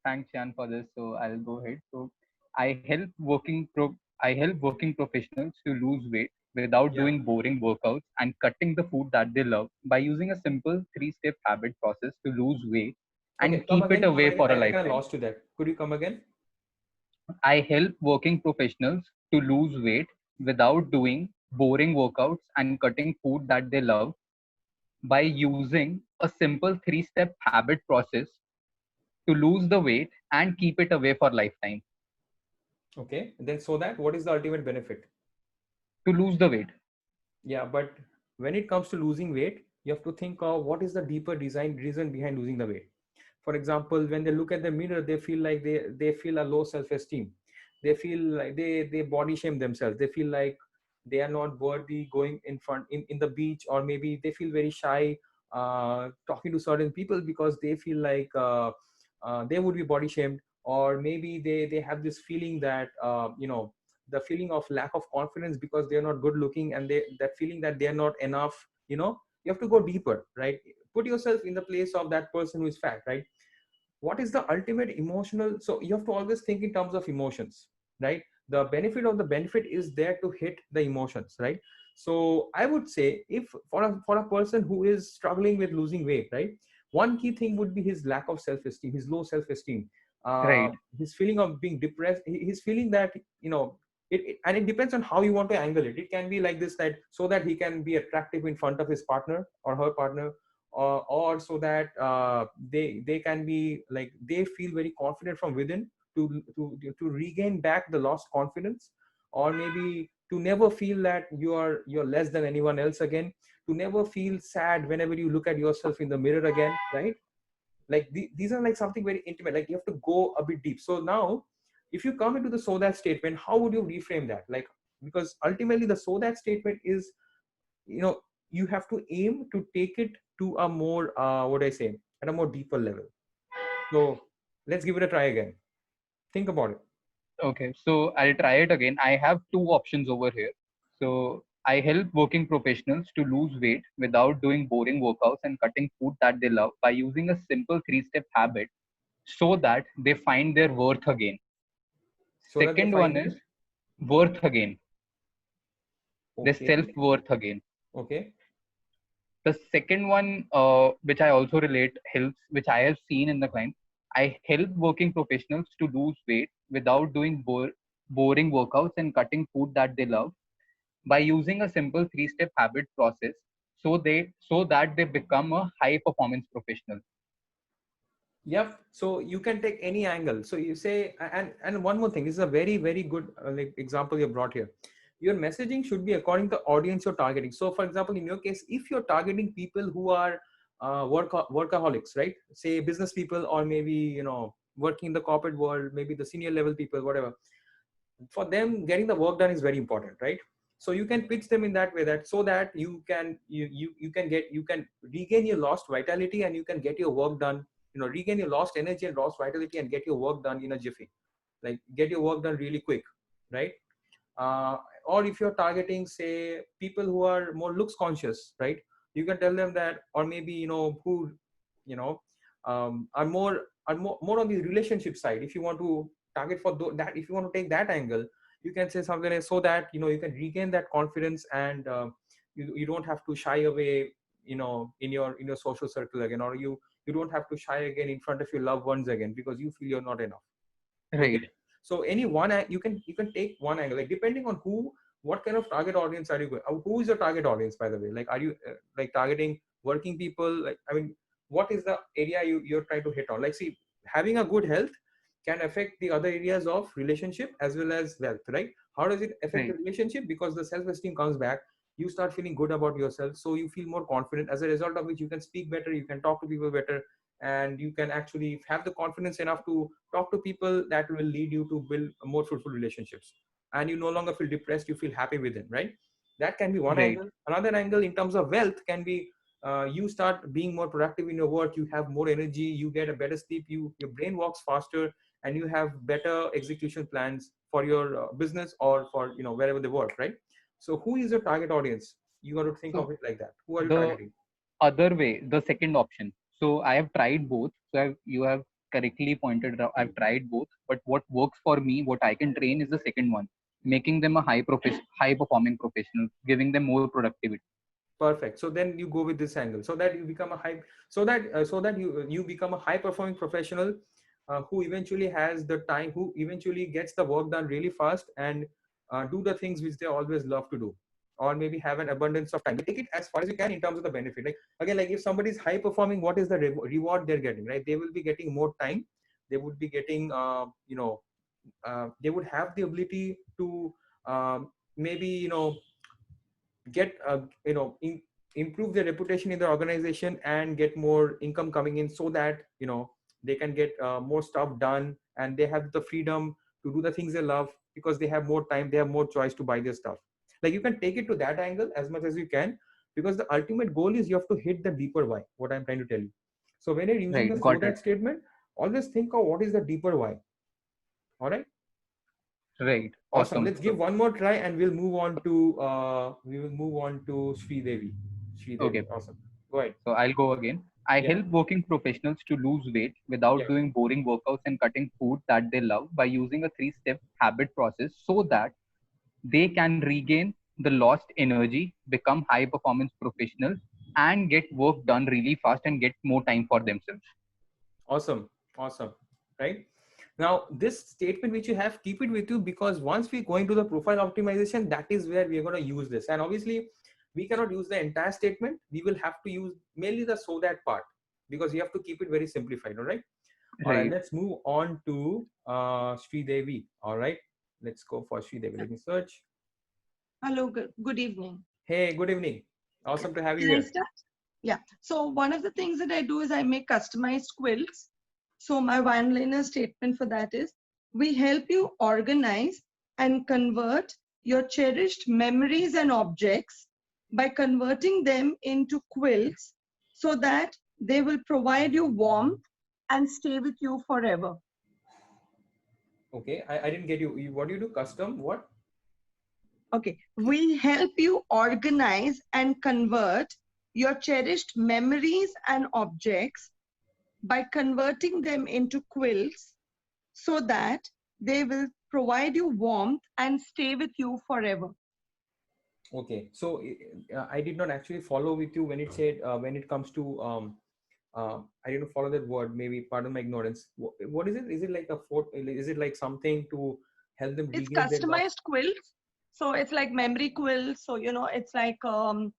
[SPEAKER 3] Thanks, Jan, for this. So I'll go ahead. So I help working professionals to lose weight without
[SPEAKER 1] Yeah.
[SPEAKER 3] doing boring workouts and cutting the food that they love by using a simple three-step habit process to lose weight
[SPEAKER 1] Okay,
[SPEAKER 3] and
[SPEAKER 1] come
[SPEAKER 3] keep it
[SPEAKER 1] again. Come
[SPEAKER 3] away
[SPEAKER 1] again.
[SPEAKER 3] for a
[SPEAKER 1] I kind of
[SPEAKER 3] lifetime.
[SPEAKER 1] lost you there. Could you come again?
[SPEAKER 3] I help working professionals to lose weight without doing boring workouts and cutting food that they love by using a simple three-step habit process to lose the weight and keep it away for lifetime.
[SPEAKER 1] Okay. And then so that what is the ultimate benefit?
[SPEAKER 3] To lose the weight.
[SPEAKER 1] Yeah, but when it comes to losing weight, you have to think of what is the deeper design reason behind losing the weight. For example, when they look at the mirror, they feel like they feel a low self-esteem. They feel like they body shame themselves. They feel like they are not worthy going in front in the beach, or maybe they feel very shy talking to certain people because they feel like they would be body shamed, or maybe they have this feeling that the feeling of lack of confidence because they're not good looking, and they that feeling that they're not enough. You have to go deeper, right? Put yourself in the place of that person who is fat, right? What is the ultimate emotional, so you have to always think in terms of emotions, right? The benefit of the benefit is there to hit the emotions, right? So I would say, if for a person who is struggling with losing weight, right, one key thing would be his lack of self-esteem, his low self-esteem, uh,
[SPEAKER 3] Right.
[SPEAKER 1] his feeling of being depressed, his feeling that and it depends on how you want to angle it. It can be like this, that so that he can be attractive in front of his partner or her partner, or so that they can be like they feel very confident from within, to regain back the lost confidence, or maybe to never feel that you're less than anyone else again, to never feel sad whenever you look at yourself in the mirror again, right? Like these are like something very intimate, like you have to go a bit deep. So now, if you come into the so that statement, how would you reframe that? Like, because ultimately the so that statement is, you know you have to aim to take it to a more what I say, at a more deeper level. So let's give it a try again. Think about it.
[SPEAKER 3] Okay. So I'll try it again. I have two options over here. So I help working professionals to lose weight without doing boring workouts and cutting food that they love by using a simple three-step habit so that they find their worth again.
[SPEAKER 1] So that they
[SPEAKER 3] Second one
[SPEAKER 1] find
[SPEAKER 3] is
[SPEAKER 1] their.
[SPEAKER 3] worth again, their
[SPEAKER 1] Okay.
[SPEAKER 3] self-worth again.
[SPEAKER 1] Okay.
[SPEAKER 3] The second one, which I also relate helps, which I have seen in the client, I help working professionals to lose weight without doing boring workouts and cutting food that they love by using a simple three-step habit process so that they become a high performance professional.
[SPEAKER 1] Yep. So you can take any angle. So you say, and one more thing, this is a very very good like example you brought here. Your messaging should be according to the audience you're targeting. So for example, in your case, if you're targeting people who are workaholics, right? Say business people, or maybe working in the corporate world, maybe the senior level people, whatever. For them, getting the work done is very important, right? So you can pitch them in that way, that so that you can regain your lost vitality, and you can get your work done, regain your lost energy and lost vitality, and get your work done in a jiffy, like get your work done really quick, right? uh, or if you're targeting, say, people who are more looks conscious, right? You can tell them that, or maybe who you know are more on the relationship side. If you want to target for that, if you want to take that angle, You can say something like, so that you can regain that confidence, and you don't have to shy away, in your social circle again, or you don't have to shy again in front of your loved ones again because you feel you're not enough. You get
[SPEAKER 3] Right.
[SPEAKER 1] it? So any one you can take one angle, like depending on what kind of target audience are you going. Who is your target audience, by the way? Like, are you like targeting working people? Like, I mean, what is the area you're trying to hit on? Like, see, having a good health can affect the other areas of relationship as well as wealth, right? How does it affect the
[SPEAKER 3] Right.
[SPEAKER 1] relationship? Because the self-esteem comes back, you start feeling good about yourself, so you feel more confident, as a result of which you can speak better, you can talk to people better, and you can actually have the confidence enough to talk to people that will lead you to build more fruitful relationships. And you no longer feel depressed, you feel happy within, right? That can be one
[SPEAKER 3] Right.
[SPEAKER 1] angle. Another angle in terms of wealth can be, you start being more productive in your work, you have more energy, you get a better sleep, your brain works faster, and you have better execution plans for your business, or for wherever they work, right? So who is your target audience? You got to think
[SPEAKER 3] So
[SPEAKER 1] of it like that. Who are you
[SPEAKER 3] the
[SPEAKER 1] targeting?
[SPEAKER 3] other way, the second option. So I have tried both. So you have correctly pointed out. I've tried both, but what works for me, what I can train, is the second one, making them a high performing professional, giving them more productivity.
[SPEAKER 1] Perfect. So then you go with this angle, so that you become a high, so that you become a high performing professional, who eventually has the time, who eventually gets the work done really fast, and do the things which they always love to do, or maybe have an abundance of time. Take it as far as you can in terms of the benefit. Like, again, like if somebody is high performing, what is the reward they're getting, right? They will be getting more time. They would be getting, they would have the ability to, maybe get improve their reputation in the organization and get more income coming in, so that they can get more stuff done, and they have the freedom to do the things they love, because they have more time, they have more choice to buy their stuff. Like, you can take it to that angle as much as you can, because the ultimate goal is you have to hit the deeper why, what I'm trying to tell you. So when you're using
[SPEAKER 3] Right.
[SPEAKER 1] the so
[SPEAKER 3] Got it.
[SPEAKER 1] that statement, always think of what is the deeper why. All right.
[SPEAKER 3] Right.
[SPEAKER 1] Awesome.
[SPEAKER 3] Awesome.
[SPEAKER 1] Let's
[SPEAKER 3] So
[SPEAKER 1] give one more try, and we will move on to Sridevi. Sridevi.
[SPEAKER 3] okay.
[SPEAKER 1] Awesome. Go ahead.
[SPEAKER 3] So I'll go again. I
[SPEAKER 1] Yeah.
[SPEAKER 3] help working professionals to lose weight without
[SPEAKER 1] Yeah.
[SPEAKER 3] doing boring workouts and cutting food that they love by using a three-step habit process so that they can regain the lost energy, become high performance professionals, and get work done really fast and get more time for themselves.
[SPEAKER 1] Awesome. Awesome. Right. Now, this statement which you have, keep it with you, because once we go into the profile optimization, that is where we are going to use this. And obviously, we cannot use the entire statement. We will have to use mainly the so that part, because you have to keep it very simplified. All right. All right.
[SPEAKER 3] Right.
[SPEAKER 1] Let's move on to Sridevi. All right. Let's go for Sridevi. Let me search.
[SPEAKER 4] Hello, good evening.
[SPEAKER 1] Hey, good evening.
[SPEAKER 4] Yeah.
[SPEAKER 1] Awesome to have you
[SPEAKER 4] Can I
[SPEAKER 1] here.
[SPEAKER 4] start? Yeah. So one of the things that I do is I make customized quilts. So my one-liner statement for that is, we help you organize and convert your cherished memories and objects by converting them into quilts so that they will provide you warmth and stay with you forever.
[SPEAKER 1] Okay, I didn't get you. What do you do? Custom? What?
[SPEAKER 4] Okay, we help you organize and convert your cherished memories and objects by converting them into quilts so that they will provide you warmth and stay with you forever.
[SPEAKER 1] Okay, so I did not actually follow with you when it said, when it comes to I didn't follow that word. Maybe pardon my ignorance. What is it? Is it like a fort? Is it like something to help them
[SPEAKER 4] It's
[SPEAKER 1] regain their loss?
[SPEAKER 4] customized quilts. So it's like memory quilts. So, it's like, so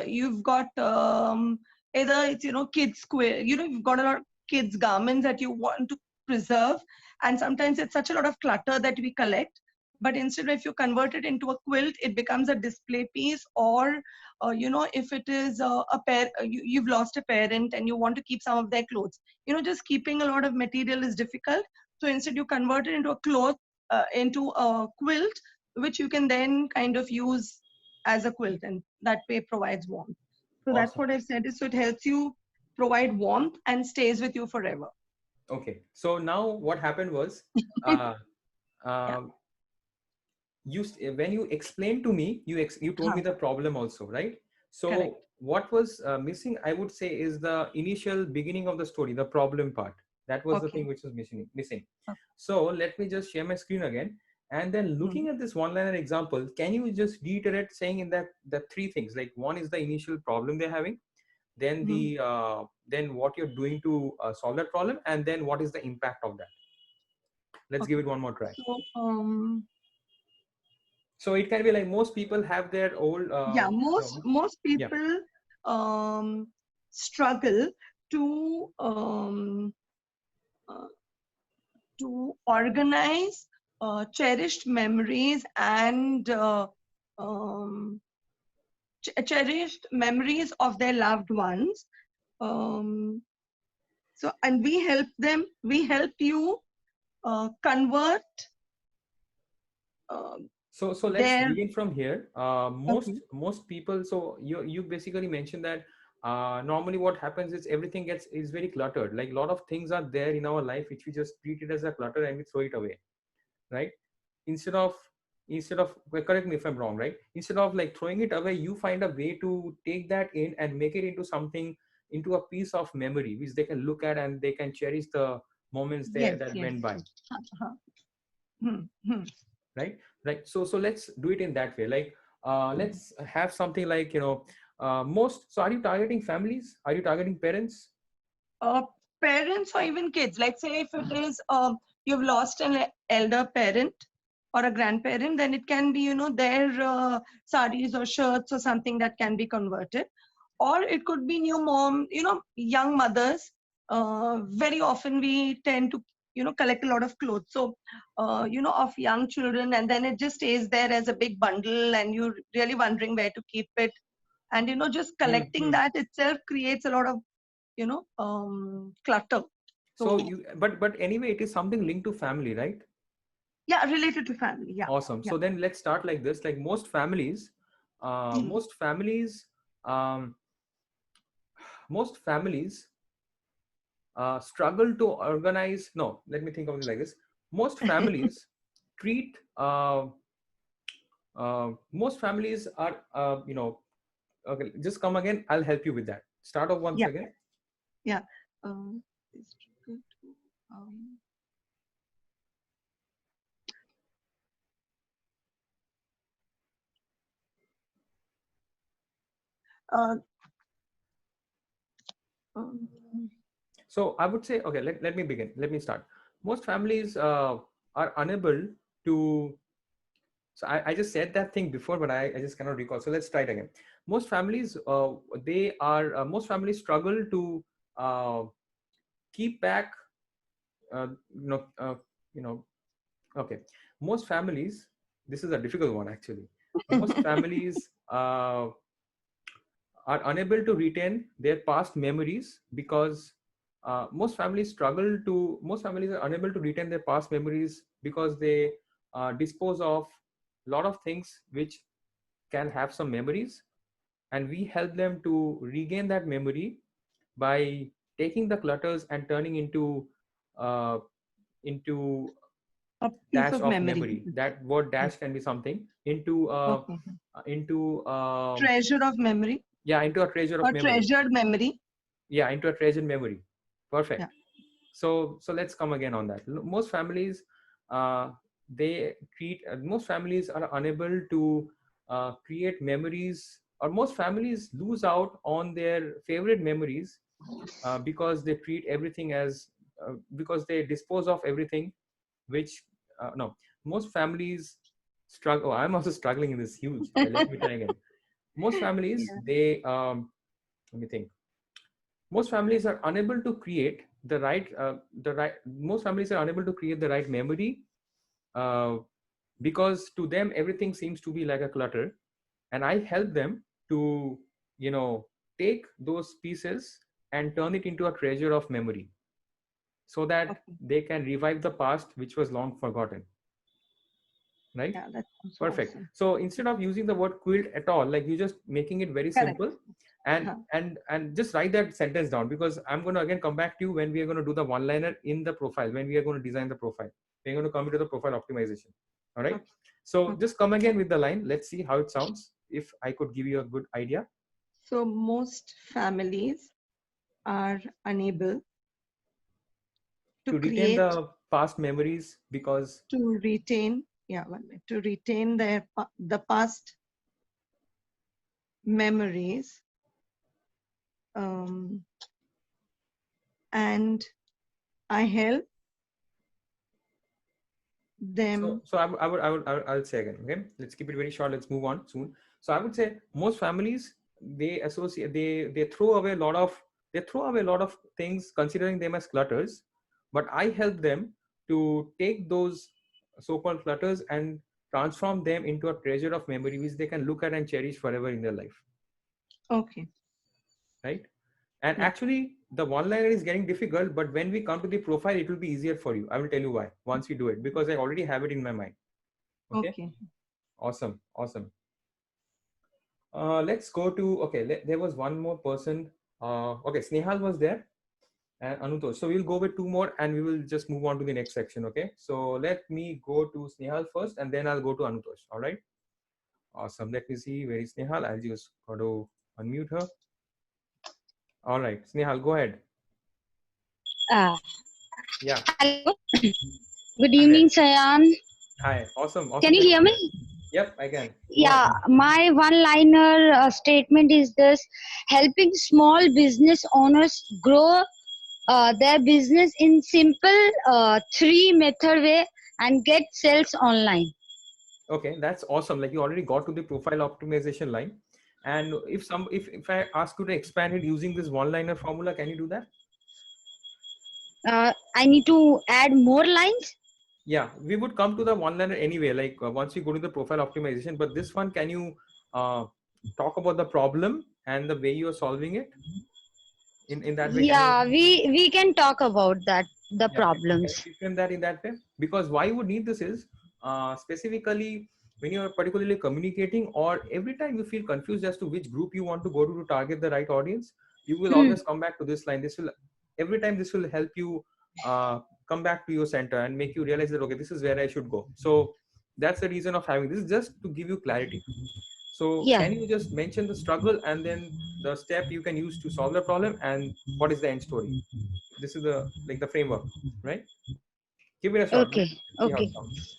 [SPEAKER 4] you've got either it's, kids quilt, you've got a lot of kids garments that you want to preserve. And sometimes it's such a lot of clutter that we collect. But instead, if you convert it into a quilt, it becomes a display piece. Or, if it is a pair, you've lost a parent and you want to keep some of their clothes. Just keeping a lot of material is difficult. So instead, you convert it into a cloth, into a quilt, which you can then kind of use as a quilt, and that way provides warmth. So that's
[SPEAKER 1] Awesome.
[SPEAKER 4] what I've said is, so it helps you provide warmth and stays with you forever.
[SPEAKER 1] Okay, so now what happened was, uh,
[SPEAKER 4] Yeah,
[SPEAKER 1] uh, when you explained to me, you told me
[SPEAKER 4] huh,
[SPEAKER 1] the problem also, right?
[SPEAKER 4] correct.
[SPEAKER 1] So what was missing, I would say, is the initial beginning of the story, the problem part. That was the
[SPEAKER 4] Okay.
[SPEAKER 1] thing which was missing.
[SPEAKER 4] Okay.
[SPEAKER 1] So let me just share my screen again. And then looking at this one-liner example, can you just reiterate saying in that the three things? Like one is the initial problem they're having, then then what you're doing to solve that problem, and then what is the impact of that. Let's give
[SPEAKER 4] Okay.
[SPEAKER 1] it one more try.
[SPEAKER 4] So
[SPEAKER 1] So it can be like most people have their old
[SPEAKER 4] yeah, most
[SPEAKER 1] yeah.
[SPEAKER 4] people struggle uh, to organize cherished memories and um, cherished memories of their loved ones. Um, so, and we help you convert uh,
[SPEAKER 1] So let's
[SPEAKER 4] their.
[SPEAKER 1] begin from here.
[SPEAKER 4] Okay.
[SPEAKER 1] Most people. So you basically mentioned that normally what happens is everything gets is very cluttered. Like a lot of things are there in our life which we just treat it as a clutter and we throw it away, right? Instead of well, correct me if I'm wrong, right? Instead of like throwing it away, you find a way to take that in and make it into something, into a piece of memory which they can look at and they can cherish the moments there
[SPEAKER 4] Yes,
[SPEAKER 1] that
[SPEAKER 4] yes.
[SPEAKER 1] went by,
[SPEAKER 4] Uh-huh. Hmm, hmm.
[SPEAKER 1] right? Right. So let's do it in that way. Like let's have something like, most. So are you targeting families? Are you targeting parents?
[SPEAKER 4] uh, Parents or even kids. Like say if it is you've lost an elder parent or a grandparent, then it can be their saris or shirts or something that can be converted, or it could be new mom, young mothers. Very often we tend to collect a lot of clothes, so of young children, and then it just stays there as a big bundle, and you're really wondering where to keep it, and just collecting
[SPEAKER 1] Hmm.
[SPEAKER 4] that itself creates a lot of clutter.
[SPEAKER 1] So
[SPEAKER 4] So
[SPEAKER 1] you, but anyway, it is something linked to family, right?
[SPEAKER 4] yeah, related to family. Yeah,
[SPEAKER 1] Awesome.
[SPEAKER 4] yeah.
[SPEAKER 1] So then let's start like this. Like
[SPEAKER 4] Mhm.
[SPEAKER 1] most families, um, most families struggle to organize. No, let me think of it like this. Most families treat. Most families are, okay. Just come again. I'll help you with that. Start off once
[SPEAKER 4] Yeah,
[SPEAKER 1] again.
[SPEAKER 4] yeah. It's good to, um, uh, um,
[SPEAKER 1] So I would say, okay, let me begin. Let me start. Most families are unable to. So I just said that thing before, but I just cannot recall. So let's try it again. Most families, most families struggle to uh, keep back, uh, you know, uh, you know, okay. Most families, this is a difficult one actually. Most families are unable to retain their past memories because most families are unable to retain their past memories because they dispose of a lot of things which can have some memories, and we help them to regain that memory by taking the clutters and turning uh, into
[SPEAKER 4] a piece
[SPEAKER 1] dash
[SPEAKER 4] of
[SPEAKER 1] of
[SPEAKER 4] memory.
[SPEAKER 1] memory. That word dash can be something into
[SPEAKER 4] Okay.
[SPEAKER 1] into
[SPEAKER 4] Treasure of memory
[SPEAKER 1] yeah, into a treasure of
[SPEAKER 4] or
[SPEAKER 1] memory.
[SPEAKER 4] treasured memory.
[SPEAKER 1] Yeah, into a treasured memory.
[SPEAKER 4] Yeah.
[SPEAKER 1] Perfect. So let's come again on that. Most families uh, most families are unable to create memories, or most families lose out on their favorite memories because they treat everything as because they dispose of everything which no, most families struggle. Oh, I'm also struggling in this huge. Let me try again. Most families,
[SPEAKER 4] Yeah.
[SPEAKER 1] they let me think. Most families are unable to create the right most families are unable to create the right memory uh, because to them everything seems to be like a clutter, and I help them to, you know, take those pieces and turn it into a treasure of memory so that
[SPEAKER 4] Okay.
[SPEAKER 1] they can revive the past which was long forgotten, right?
[SPEAKER 4] Yeah, that's also
[SPEAKER 1] Perfect.
[SPEAKER 4] awesome.
[SPEAKER 1] So instead of using the word quilt at all, like you just making it very
[SPEAKER 4] Correct.
[SPEAKER 1] simple, and
[SPEAKER 4] Uh-huh.
[SPEAKER 1] just write that sentence down, because I'm going to again come back to you when we are going to do the one liner in the profile, when we are going to design the profile. We're going to come into the profile optimization. All right.
[SPEAKER 4] Okay.
[SPEAKER 1] So
[SPEAKER 4] Okay.
[SPEAKER 1] just come again with the line. Let's see how it sounds. If I could give you a good idea.
[SPEAKER 4] So most families are unable to
[SPEAKER 1] To retain
[SPEAKER 4] create,
[SPEAKER 1] the past memories because
[SPEAKER 4] to retain yeah, 1 minute, to retain the past memories, and I help them.
[SPEAKER 1] So I'll say again. Okay, let's keep it very short. Let's move on soon. So I would say most families, they associate, they throw away a lot of, things, considering them as clutters. But I help them to take those so-called clutters and transform them into a treasure of memory which they can look at and cherish forever in their life.
[SPEAKER 4] Okay.
[SPEAKER 1] Right? And
[SPEAKER 4] Yeah.
[SPEAKER 1] actually, the one-liner is getting difficult, but when we come to the profile, it will be easier for you. I will tell you why once we do it, because I already have it in my mind. Okay.
[SPEAKER 4] Okay.
[SPEAKER 1] Awesome. Awesome. Let's go to, okay, there was one more person. Okay, Snehal was there and Anutosh. So we'll go with two more and we will just move on to the next section. Okay. So let me go to Snehal first and then I'll go to Anutosh. All right. Awesome. Let me see. Where is Snehal? I'll just go to unmute her. All right. Snehal, go ahead.
[SPEAKER 5] Uh,
[SPEAKER 1] Yeah.
[SPEAKER 5] Hello. Good
[SPEAKER 1] I'm
[SPEAKER 5] evening,
[SPEAKER 1] there.
[SPEAKER 5] Sayan.
[SPEAKER 1] Hi. Awesome.
[SPEAKER 5] Can
[SPEAKER 1] Awesome.
[SPEAKER 5] you
[SPEAKER 1] That
[SPEAKER 5] hear
[SPEAKER 1] you're
[SPEAKER 5] me?
[SPEAKER 1] there. Yep, I can. Go
[SPEAKER 5] Yeah,
[SPEAKER 1] ahead.
[SPEAKER 5] my one-liner statement is this: helping small business owners grow their business in simple three-method way and get sales online.
[SPEAKER 1] Okay, that's awesome. Like you already got to the profile optimization line. And if I ask you to expand it using this one-liner formula, can you do that?
[SPEAKER 5] I need to add more lines.
[SPEAKER 1] Yeah, we would come to the one-liner anyway, like once we go to the profile optimization. But this one, can you talk about the problem and the way you are solving it? In that way, can you?
[SPEAKER 5] Yeah, we can talk about that, the
[SPEAKER 1] Yeah, can
[SPEAKER 5] problems.
[SPEAKER 1] you frame that in that way? Because why you would need this is specifically when you are particularly communicating, or every time you feel confused as to which group you want to go to target the right audience, you will
[SPEAKER 5] Hmm.
[SPEAKER 1] always come back to this line. This will, every time this will help you come back to your center and make you realize that, okay, this is where I should go. So that's the reason of having this, just to give you clarity. So
[SPEAKER 5] Yeah.
[SPEAKER 1] can you just mention the struggle and then the step you can use to solve the problem, and what is the end story? This is the, like, the framework, right? Give it a shot.
[SPEAKER 5] Okay.
[SPEAKER 1] Let's see how it
[SPEAKER 5] Okay.
[SPEAKER 1] sounds.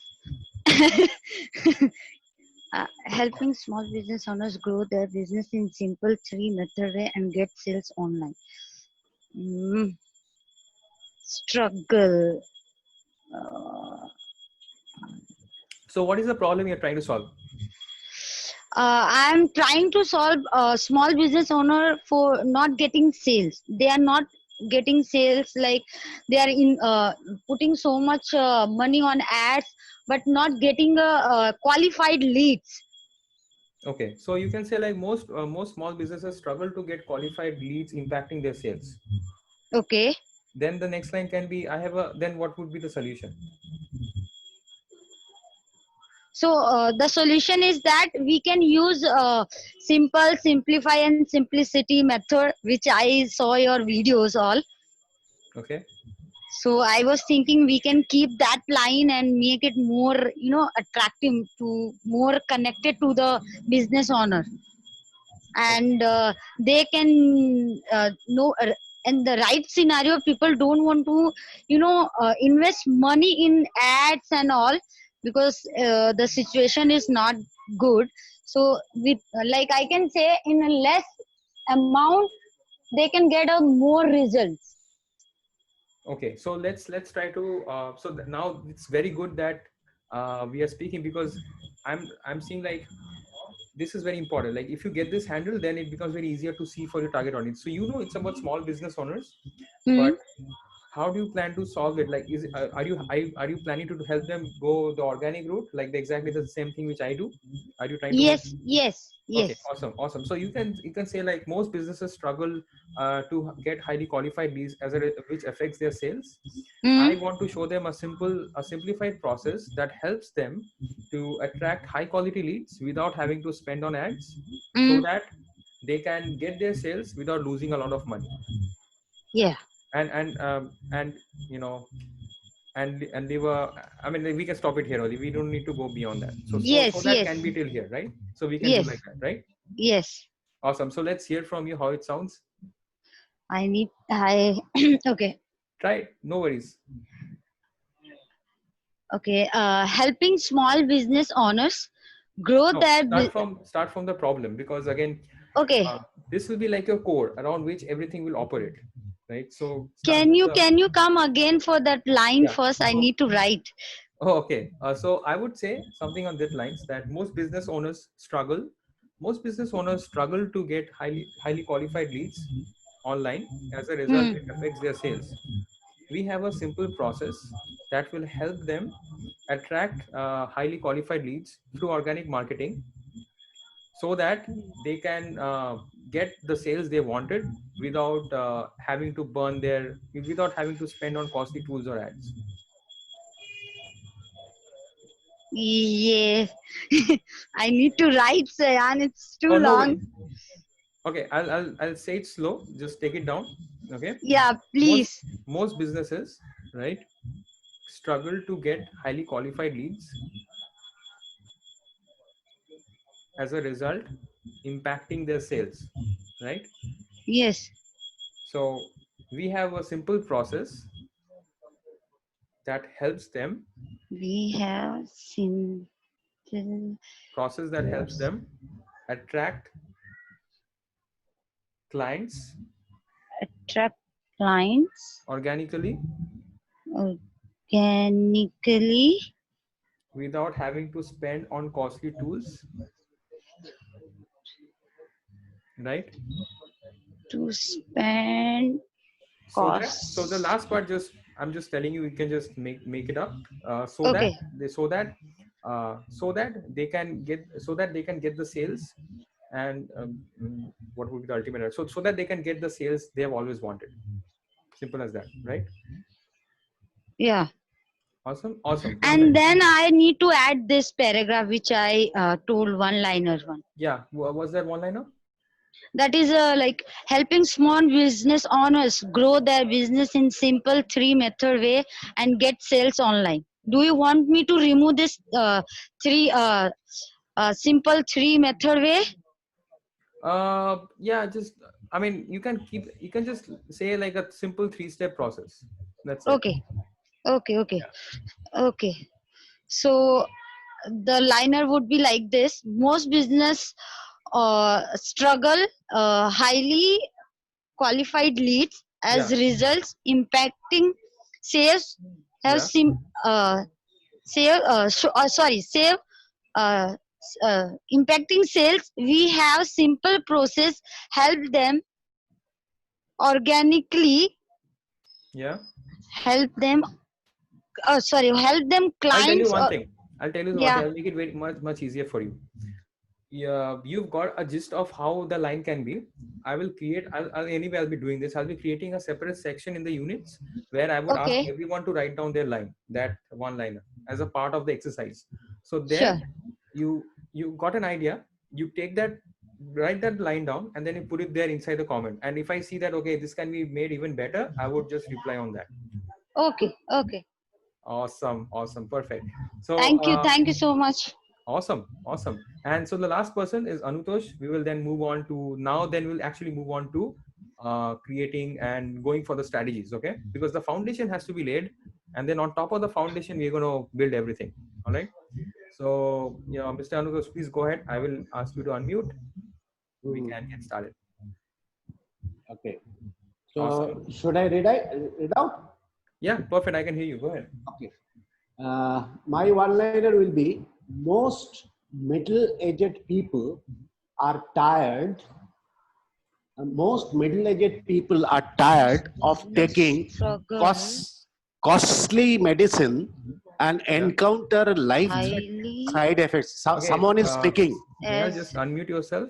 [SPEAKER 5] Helping small business owners grow their business in simple three-method way and get sales online. Mm, struggle. Uh,
[SPEAKER 1] So what is the problem you're trying to solve?
[SPEAKER 5] I'm trying to solve a small business owner for not getting sales. They are not getting sales, like they are in putting so much money on ads, but not getting qualified leads.
[SPEAKER 1] Okay, so you can say like most small businesses struggle to get qualified leads, impacting their sales.
[SPEAKER 5] Okay.
[SPEAKER 1] Then the next line can be, I have a, then what would be the solution?
[SPEAKER 5] So the solution is that we can use simple, simplify, and simplicity method, which I saw your videos all.
[SPEAKER 1] Okay.
[SPEAKER 5] So I was thinking we can keep that line and make it more, attractive to more connected to the business owner,
[SPEAKER 1] Okay.
[SPEAKER 5] and they can know. In the right scenario, people don't want to, invest money in ads and all, because the situation is not good. So with, like I can say, in a less amount, they can get a more results.
[SPEAKER 1] Okay, so let's try to now it's very good that we are speaking, because I'm seeing like this is very important. Like if you get this handle, then it becomes very easier to see for your target audience. So you know it's about small business owners,
[SPEAKER 5] Hmm.
[SPEAKER 1] but how do you plan to solve it? Like is it, are you planning to help them go the organic route, like exactly the same thing which I do? Are you trying to?
[SPEAKER 5] Yes, yes,
[SPEAKER 1] Okay,
[SPEAKER 5] yes.
[SPEAKER 1] awesome, awesome. So you can say like most businesses struggle to get highly qualified leads, which affects their sales.
[SPEAKER 5] Hmm.
[SPEAKER 1] I want to show them a simplified process that helps them to attract high quality leads without having to spend on ads,
[SPEAKER 5] Hmm.
[SPEAKER 1] so that they can get their sales without losing a lot of money.
[SPEAKER 5] Yeah.
[SPEAKER 1] And you know and they were, I mean, we can stop it here only. We don't need to go beyond that. So
[SPEAKER 5] Yes,
[SPEAKER 1] that
[SPEAKER 5] yes,
[SPEAKER 1] can be till here, right? So we can do
[SPEAKER 5] yes,
[SPEAKER 1] like that, right?
[SPEAKER 5] yes.
[SPEAKER 1] Awesome. So let's hear from you how it sounds.
[SPEAKER 5] I okay.
[SPEAKER 1] Try it. No worries.
[SPEAKER 5] Okay. Helping small business owners grow
[SPEAKER 1] No,
[SPEAKER 5] their
[SPEAKER 1] start from the problem, because again,
[SPEAKER 5] okay.
[SPEAKER 1] this will be like your core around which everything will operate, right? So start
[SPEAKER 5] Can
[SPEAKER 1] with
[SPEAKER 5] you
[SPEAKER 1] the
[SPEAKER 5] can you come again for that line
[SPEAKER 1] yeah.
[SPEAKER 5] first? I
[SPEAKER 1] So
[SPEAKER 5] need to write.
[SPEAKER 1] oh, okay. So I would say something on that lines that most business owners struggle to get highly qualified leads online. As a result,
[SPEAKER 5] Hmm.
[SPEAKER 1] it affects their sales. We have a simple process that will help them attract highly qualified leads through organic marketing, so that they can get the sales they wanted without without having to spend on costly tools or ads.
[SPEAKER 5] Yes. I need to write, Sayan. It's too
[SPEAKER 1] Oh, no
[SPEAKER 5] long.
[SPEAKER 1] worries. Okay, I'll say it slow. Just take it down. Okay.
[SPEAKER 5] Yeah,
[SPEAKER 1] Most
[SPEAKER 5] please.
[SPEAKER 1] most businesses, right, struggle to get highly qualified leads, as a result, impacting their sales, right?
[SPEAKER 5] Yes.
[SPEAKER 1] So we have a simple that helps them
[SPEAKER 5] We have simple
[SPEAKER 1] process that helps them attract clients
[SPEAKER 5] attract clients
[SPEAKER 1] organically
[SPEAKER 5] organically
[SPEAKER 1] without having to spend on costly tools, right?
[SPEAKER 5] to spend
[SPEAKER 1] So the
[SPEAKER 5] costs.
[SPEAKER 1] last part, just I'm just telling you, you can just make it up,
[SPEAKER 5] Okay.
[SPEAKER 1] so that they can get the sales, and what would be the ultimate, so that they can get the sales they have always wanted. Simple as that, right?
[SPEAKER 5] Yeah.
[SPEAKER 1] Awesome,
[SPEAKER 5] And
[SPEAKER 1] perfect.
[SPEAKER 5] then I need to add this paragraph which I told one liner one.
[SPEAKER 1] Yeah, was that one liner?
[SPEAKER 5] That is like helping small business owners grow their business in simple three method way and get sales online. Do you want me to remove this three simple three method way?
[SPEAKER 1] Yeah, just I mean, you can just say like a simple 3-step process. That's it.
[SPEAKER 5] Okay. Okay. Okay.
[SPEAKER 1] Yeah.
[SPEAKER 5] Okay. So the liner would be like this: most business struggle highly qualified leads as
[SPEAKER 1] Yeah.
[SPEAKER 5] results impacting sales have
[SPEAKER 1] Yeah.
[SPEAKER 5] sim save sorry save uh, impacting sales. We have simple process help them organically
[SPEAKER 1] Yeah.
[SPEAKER 5] help them sorry help them
[SPEAKER 1] I'll tell you
[SPEAKER 5] clients
[SPEAKER 1] one thing.
[SPEAKER 5] yeah.
[SPEAKER 1] I'll make it very much easier for you. Yeah, you've got a gist of how the line can be. I'll be doing this. I'll be creating a separate section in the units where I would ask
[SPEAKER 5] Okay,
[SPEAKER 1] everyone to write down their line, that one liner, as a part of the exercise. So there,
[SPEAKER 5] sure.
[SPEAKER 1] you got an idea. You take that, write that line down, and then you put it there inside the comment. And if I see that, okay, this can be made even better, I would just reply on that.
[SPEAKER 5] Okay, okay.
[SPEAKER 1] Awesome, perfect. So
[SPEAKER 5] Thank you so much.
[SPEAKER 1] Awesome. And so the last person is Anutosh. We will then move on to then we'll actually move on to creating and going for the strategies, okay? Because the foundation has to be laid, and then on top of the foundation, we're going to build everything. All right. So, yeah, Mr. Anutosh, please go ahead. I will ask you to unmute. We
[SPEAKER 6] Mhm.
[SPEAKER 1] can get started.
[SPEAKER 6] Okay.
[SPEAKER 1] Awesome.
[SPEAKER 6] So should I read out?
[SPEAKER 1] Yeah, perfect. I can hear you. Go ahead.
[SPEAKER 6] Okay. My one-liner will be: most middle-aged people are tired. Most middle-aged people are tired of taking
[SPEAKER 5] Struggle
[SPEAKER 6] cost, costly medicine and
[SPEAKER 1] Yeah.
[SPEAKER 6] encounter life
[SPEAKER 5] highly
[SPEAKER 6] side effects.
[SPEAKER 1] Okay.
[SPEAKER 6] Someone is speaking.
[SPEAKER 1] Neha,
[SPEAKER 5] as
[SPEAKER 1] just unmute yourself.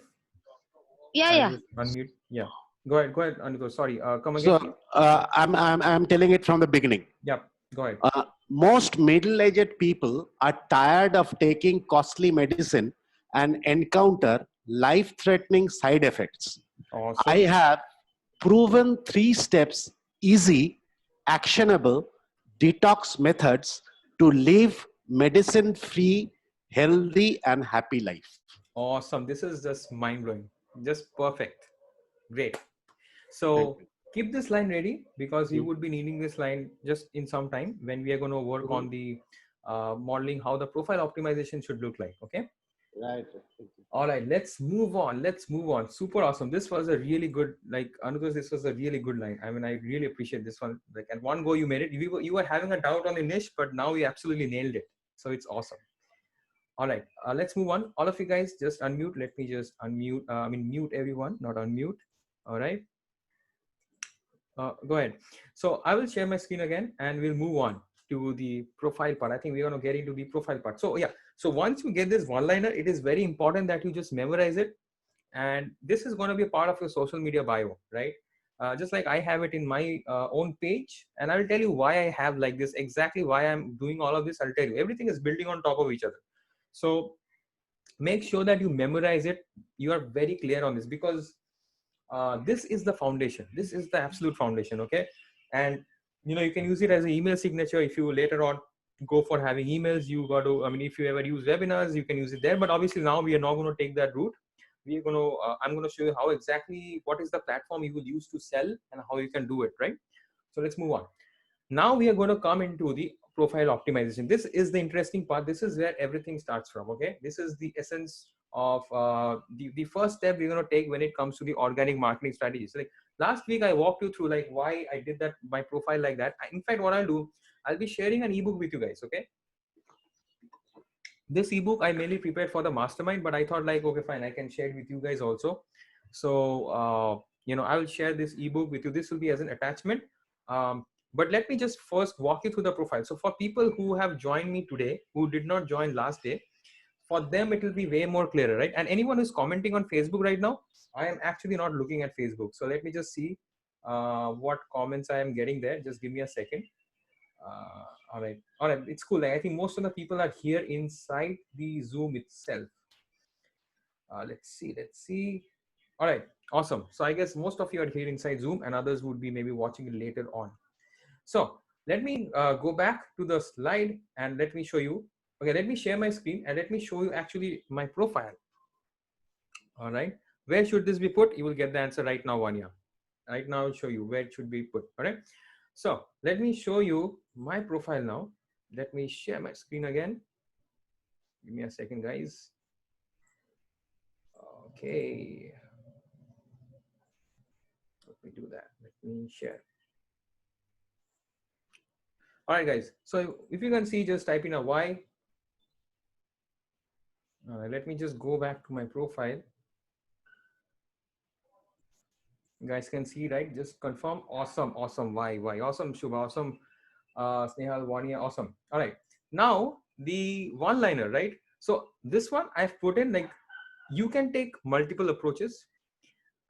[SPEAKER 5] yeah,
[SPEAKER 1] I'll
[SPEAKER 5] yeah.
[SPEAKER 1] just unmute. Yeah. Go ahead, Anutosh. Sorry. Come again,
[SPEAKER 6] So
[SPEAKER 1] please.
[SPEAKER 6] I'm telling it from the beginning.
[SPEAKER 1] Yeah. Go ahead.
[SPEAKER 6] Most middle-aged people are tired of taking costly medicine and encounter life-threatening side effects. I
[SPEAKER 1] Awesome.
[SPEAKER 6] have proven 3 steps, easy, actionable detox methods to live medicine-free, healthy, and happy life.
[SPEAKER 1] Awesome. This is just mind blowing. Just perfect. Great.
[SPEAKER 6] Thank
[SPEAKER 1] So
[SPEAKER 6] you.
[SPEAKER 1] keep this line ready, because you would be needing this line just in some time when we are going to work
[SPEAKER 6] Mhm.
[SPEAKER 1] on the modeling how the profile optimization should look like. Okay.
[SPEAKER 6] Right.
[SPEAKER 1] All right, let's move on. Let's move on. Super awesome. This was a really good, like Anutosh, this was a really good line. I mean, I really appreciate this one. Like at one go, you made it. You were having a doubt on the niche, but now you absolutely nailed it. So it's awesome. All right, let's move on. All of you guys just unmute. Let me just unmute. Mute everyone, not unmute. All right. Go ahead. So I will share my screen again and we'll move on to the profile part. I think we're going to get into the profile part. So yeah, so once you get this one-liner, it is very important that you just memorize it. And this is going to be a part of your social media bio, right? Just like I have it in my own page. And I will tell you why I have like this, exactly why I'm doing all of this. I'll tell you, everything is building on top of each other. So make sure that you memorize it. You are very clear on this because this is the foundation. This is the absolute foundation. Okay. And you can use it as an email signature. If you later on go for having emails, you got to, if you ever use webinars, you can use it there. But obviously now we are not going to take that route. We are going to, I'm going to show you how exactly, what is the platform you will use to sell and how you can do it, right? So let's move on. Now we are going to come into the profile optimization. This is the interesting part. This is where everything starts from. Okay. This is the essence of the first step we're going to take when it comes to the organic marketing strategies. Like last week, I walked you through like why I did that, my profile like that. In fact, what I'll do, I'll be sharing an ebook with you guys. Okay. This ebook I mainly prepared for the mastermind, but I thought like, okay, fine, I can share it with you guys also. So, I will share this ebook with you. This will be as an attachment. But let me just first walk you through the profile. So for people who have joined me today, who did not join last day, for them, it will be way more clearer, right? And anyone who's commenting on Facebook right now, I am actually not looking at Facebook. So let me just see what comments I am getting there. Just give me a second. All right. It's cool. Like, I think most of the people are here inside the Zoom itself. Let's see. All right. Awesome. So I guess most of you are here inside Zoom and others would be maybe watching it later on. So let me go back to the slide and let me show you. Okay, let me share my screen and let me show you actually my profile. All right. Where should this be put? You will get the answer right now, Vanya. Right now, I'll show you where it should be put. All right. So let me show you my profile now. Let me share my screen again. Give me a second, guys. Okay. Let me do that. Let me share. All right, guys. So if you can see, just type in a Y. Let me just go back to my profile. You guys can see, right? Just confirm. Awesome. Why? Awesome, Shubha. Awesome, Snehal, Vania. Awesome. All right. Now the one-liner, right? So this one I've put in, like, you can take multiple approaches.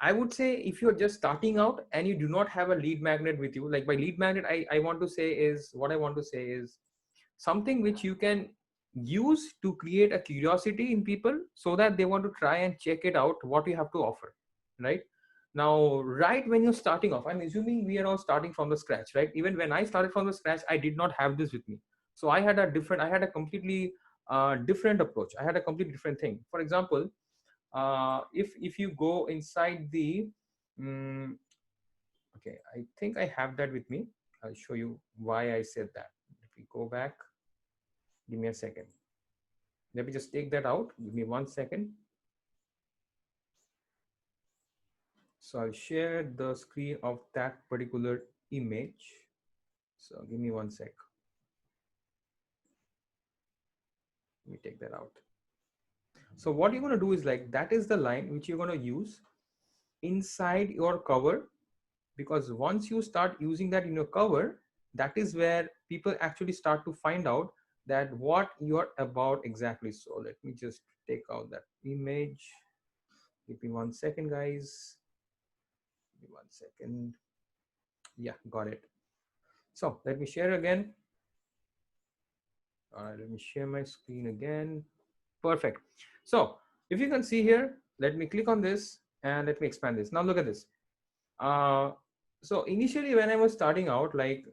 [SPEAKER 1] I would say if you're just starting out and you do not have a lead magnet with you, like by lead magnet, I want to say is, what I want to say is something which you can use to create a curiosity in people so that they want to try and check it out, what you have to offer, right? Now, right when you're starting off, I'm assuming we are all starting from the scratch, right? Even when I started from the scratch, I did not have this with me. So I had a completely different approach. I had a completely different thing. For example, if you go inside the, okay, I think I have that with me. I'll show you why I said that. If we go back, give me a second. Let me just take that out. Give me 1 second. So I'll share the screen of that particular image. So give me 1 sec. Let me take that out. So what you're going to do is, like, that is the line which you're going to use inside your cover, because once you start using that in your cover, that is where people actually start to find out that what you're about exactly. So let me just take out that image. Give me 1 second, guys. Give me 1 second. Yeah, got it. So let me share again. All right, let me share my screen again. Perfect. So if you can see here, let me click on this and let me expand this. Now look at this. So initially when I was starting out, like,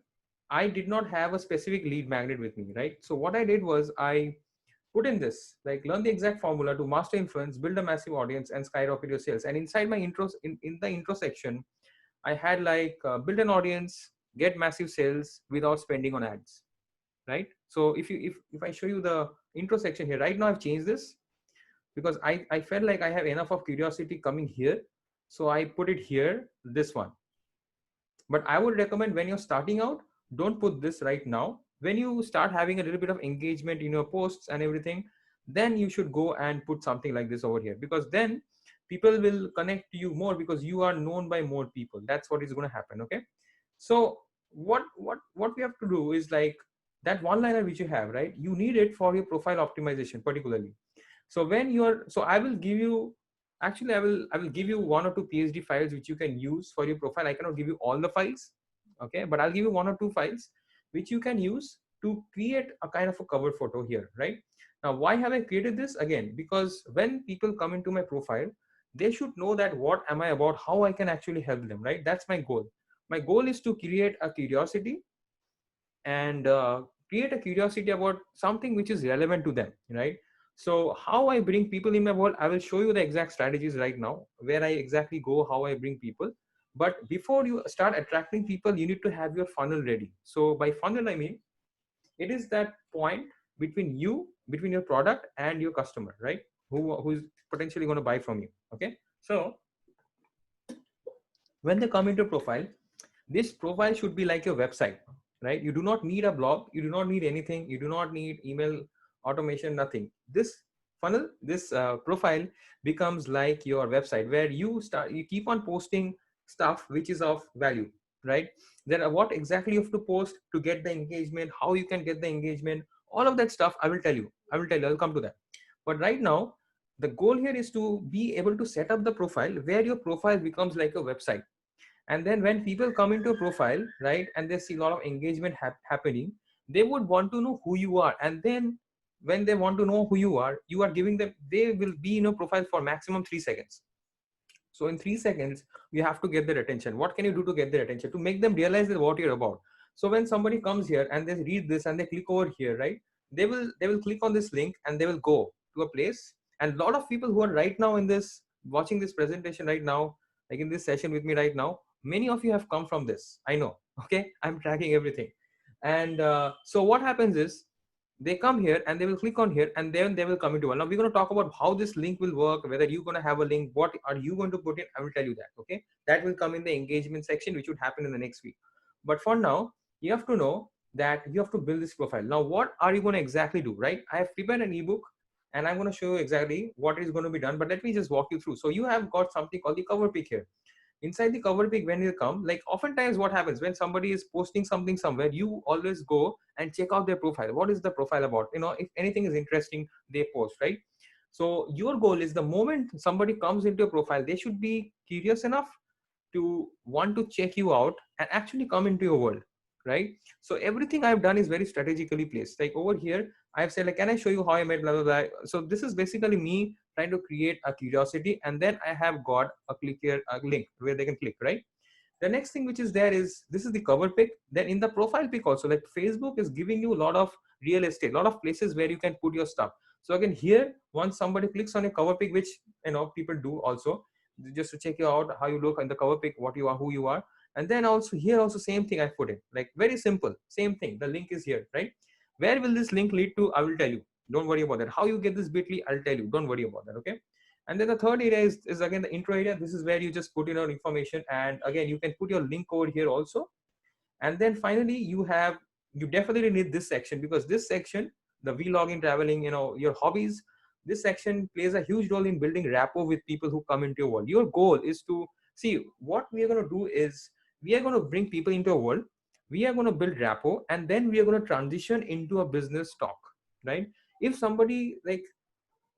[SPEAKER 1] I did not have a specific lead magnet with me, right? So what I did was I put in this, like, learn the exact formula to master influence, build a massive audience, and skyrocket your sales. And inside my intros, in the intro section, I had like build an audience, get massive sales without spending on ads, right? So if I show you the intro section here, right now I've changed this because I felt like I have enough of curiosity coming here. So I put it here, this one. But I would recommend when you're starting out, don't put this right now. When you start having a little bit of engagement in your posts and everything, then you should go and put something like this over here, because then people will connect to you more because you are known by more people. That's what is going to happen. Okay. So what we have to do is like that one liner which you have, right? You need it for your profile optimization particularly. So when you're, so I will give you, actually I will give you 1 or 2 PhD files which you can use for your profile. I cannot give you all the files, okay, but I'll give you 1 or 2 files which you can use to create a kind of a cover photo here, right? Now why have I created this? Again, because when people come into my profile, they should know that what am I about, how I can actually help them, right? That's my goal. My goal is to create a curiosity and create a curiosity about something which is relevant to them, right? So how I bring people in my world, I will show you the exact strategies right now, where I exactly go, how I bring people. But before you start attracting people, you need to have your funnel ready. So by funnel, I mean, it is that point between you, between your product and your customer, right? Who is potentially going to buy from you. Okay. So when they come into profile, this profile should be like your website, right? You do not need a blog, you do not need anything, you do not need email automation, nothing. This funnel, this profile becomes like your website, where you keep on posting stuff which is of value, right? Then what exactly you have to post to get the engagement, how you can get the engagement, all of that stuff I will tell you. I'll come to that. But right now the goal here is to be able to set up the profile where your profile becomes like a website. And then when people come into a profile, right, and they see a lot of engagement happening, they would want to know who you are. And then when they want to know who you are giving them, they will be in a profile for maximum 3 seconds. So in 3 seconds, you have to get their attention. What can you do to get their attention, to make them realize that what you're about? So when somebody comes here and they read this and they click over here, right, they will click on this link and they will go to a place. And a lot of people who are right now in this, watching this presentation right now, like in this session with me right now, many of you have come from this, I know. Okay, I'm tracking everything. And so what happens is, they come here and they will click on here and then they will come into one. Now we're going to talk about how this link will work, whether you're going to have a link, what are you going to put in, I will tell you that. Okay, that will come in the engagement section, which would happen in the next week. But for now, you have to know that you have to build this profile. Now what are you going to exactly do, right? I have prepared an ebook and I'm going to show you exactly what is going to be done, but let me just walk you through. So you have got something called the cover pic here. Inside the cover pic, when you come, like oftentimes what happens when somebody is posting something somewhere, you always go and check out their profile. What is the profile about? You know, if anything is interesting, they post, right? So your goal is, the moment somebody comes into your profile, they should be curious enough to want to check you out and actually come into your world, right? So everything I've done is very strategically placed. Like over here, I've said, like, can I show you how I made blah blah blah? So this is basically me trying to create a curiosity, and then I have got a click here, a link where they can click, right? The next thing which is there is, this is the cover pic. Then in the profile pic also, like Facebook is giving you a lot of real estate, a lot of places where you can put your stuff. So again, here, once somebody clicks on a cover pic, which people do also, just to check you out, how you look on the cover pic, what you are, who you are. And then also here also same thing I put in, like very simple, same thing. The link is here, right? Where will this link lead to? I will tell you. Don't worry about that. How you get this bit.ly, I'll tell you. Don't worry about that. Okay. And then the third area is again the intro area. This is where you just put in your information, and again you can put your link over here also. And then finally you definitely need this section, because this section, the vlogging, traveling, your hobbies, this section plays a huge role in building rapport with people who come into your world. Your goal is to see, what we are going to do is, we are going to bring people into a world, we are going to build rapport, and then we are going to transition into a business talk, right? If somebody, like,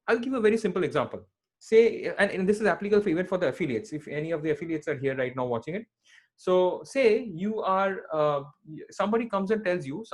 [SPEAKER 1] I'll give a very simple example. Say, and this is applicable for even for the affiliates, if any of the affiliates are here right now watching it. So say you are, somebody comes and tells you,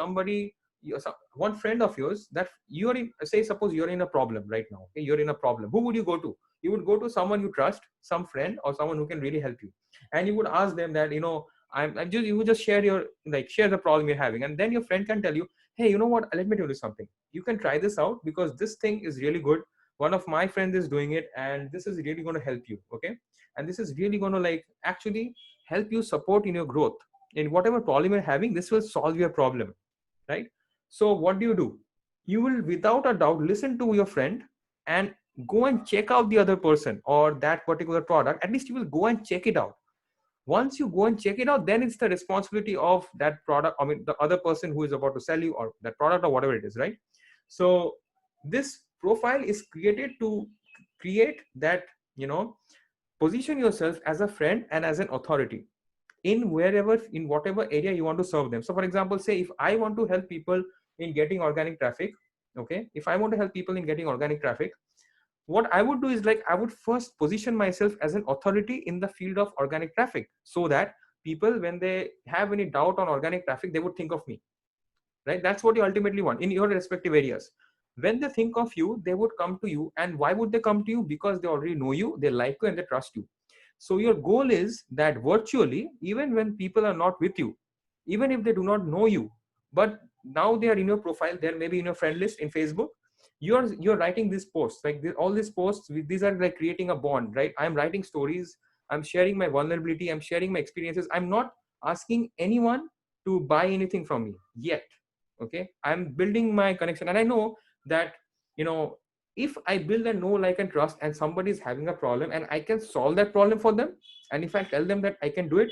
[SPEAKER 1] one friend of yours, that you are in, say, suppose you're in a problem right now. Okay, you're in a problem. Who would you go to? You would go to someone you trust, some friend or someone who can really help you. And you would ask them that, you would just share the problem you're having. And then your friend can tell you, hey, you know what? Let me tell you something. You can try this out because this thing is really good. One of my friends is doing it and this is really going to help you. Okay. And this is really going to actually help you support in your growth in whatever problem you're having. This will solve your problem, right? So what do? You will without a doubt listen to your friend and go and check out the other person or that particular product. At least you will go and check it out. Once you go and check it out, then it's the responsibility of that product, I mean the other person who is about to sell you or that product or whatever it is, right? So this profile is created to create that, you know, position yourself as a friend and as an authority in wherever, in whatever area you want to serve them. So for example, say if I want to help people in getting organic traffic, okay, if I want to help people in getting organic traffic, what I would do is like I would first position myself as an authority in the field of organic traffic, so that people, when they have any doubt on organic traffic, they would think of me, right? That's what you ultimately want in your respective areas. When they think of you, they would come to you. And why would they come to you? Because they already know you, they like you, and they trust you. So your goal is that virtually, even when people are not with you, even if they do not know you, but now they are in your profile, they're maybe in your friend list in Facebook, you're writing these posts, like all these posts, these are like creating a bond, right? I'm writing stories, I'm sharing my vulnerability, I'm sharing my experiences. I'm not asking anyone to buy anything from me yet. Okay, I'm building my connection, and I know that, you know, if I build a know, like, and trust, and somebody is having a problem and I can solve that problem for them, and if I tell them that I can do it,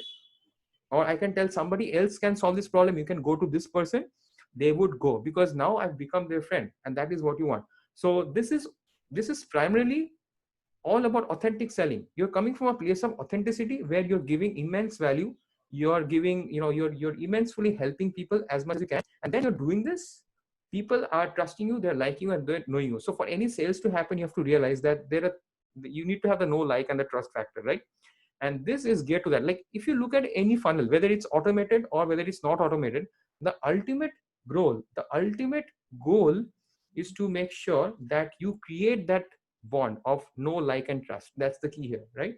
[SPEAKER 1] or I can tell somebody else can solve this problem, you can go to this person, they would go, because now I've become their friend, and that is what you want. So this is primarily all about authentic selling. You're coming from a place of authenticity where you're giving immense value, you're giving, you know, you're immensely helping people as much as you can, and then you're doing this, people are trusting you, they're liking you, and they're knowing you. So for any sales to happen, you have to realize that you need to have the know, like, and the trust factor, right? And this is geared to that. Like if you look at any funnel, whether it's automated or whether it's not automated, the ultimate goal is to make sure that you create that bond of know, like, and trust. That's the key here, right?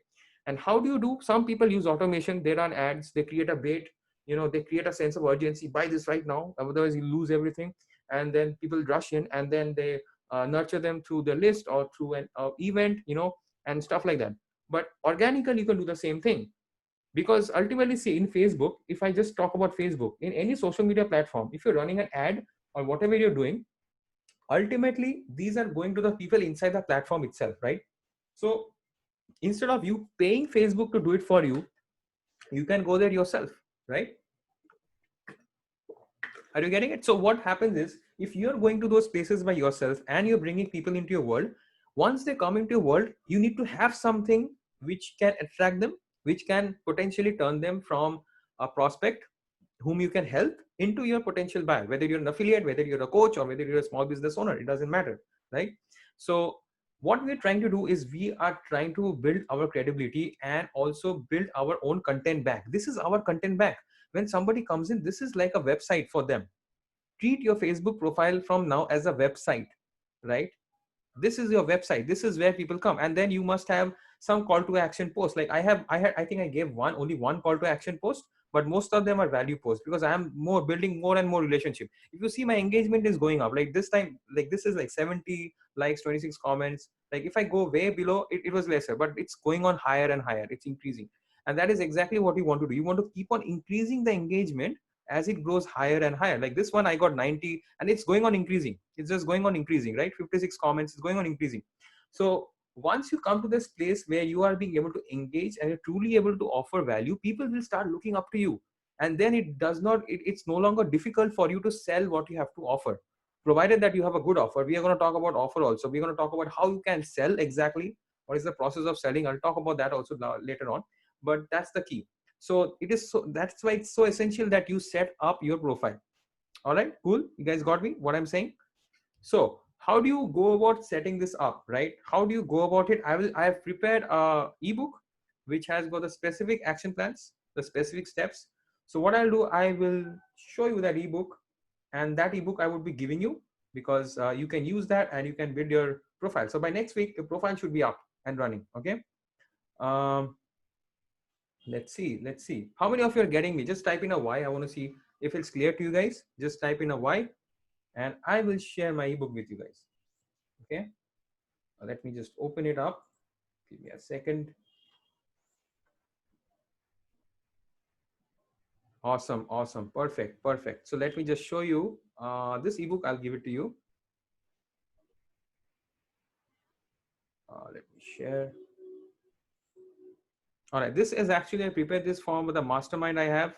[SPEAKER 1] And how do you do? Some people use automation, they run ads, they create a bait, you know, they create a sense of urgency, buy this right now, otherwise you lose everything. And then people rush in, and then they nurture them through the list or through an event, you know, and stuff like that. But organically you can do the same thing, because ultimately, see, in Facebook, if I just talk about Facebook, in any social media platform, if you're running an ad or whatever you're doing, ultimately these are going to the people inside the platform itself, right? So instead of you paying Facebook to do it for you, you can go there yourself, right? Are you getting it? So what happens is, if you're going to those places by yourself and you're bringing people into your world, once they come into your world, you need to have something which can attract them, which can potentially turn them from a prospect whom you can help into your potential buyer, whether you're an affiliate, whether you're a coach, or whether you're a small business owner, it doesn't matter, right? So what we're trying to do is we are trying to build our credibility and also build our own content back. This is our content back. When somebody comes in, this is like a website for them. Treat your Facebook profile from now as a website, right? This is your website, this is where people come. And then you must have some call to action post. Like I think I gave only one call to action post, but most of them are value posts, because I am more building more and more relationship. If you see, my engagement is going up. Like this time, like this is like 70 likes, 26 comments. Like if I go way below, it was lesser, but it's going on higher and higher, it's increasing. And that is exactly what you want to do. You want to keep on increasing the engagement as it grows higher and higher. Like this one, I got 90, and it's going on increasing. It's just going on increasing, right? 56 comments is going on increasing. So once you come to this place where you are being able to engage and you're truly able to offer value, people will start looking up to you. And then it's no longer difficult for you to sell what you have to offer, provided that you have a good offer. We are going to talk about offer also. We're going to talk about how you can sell exactly. What is the process of selling? I'll talk about that also later on. But that's the key. So that's why it's so essential that you set up your profile. All right, cool. You guys got me what I'm saying? So how do you go about setting this up, right? How do you go about it? I have prepared a ebook which has got the specific action plans, the specific steps. So what I'll do, I will show you that ebook, and that ebook I would be giving you, because you can use that and you can build your profile. So by next week, your profile should be up and running. Okay. Um, let's see how many of you are getting me. Just type in a Y. I want to see if it's clear to you guys. Just type in a Y, and I will share my ebook with you guys. Okay, let me just open it up. Give me a second. Awesome, awesome, perfect, perfect. So let me just show you this ebook. I'll give it to you. Let me share. All right, this is actually, I prepared this for the mastermind I have,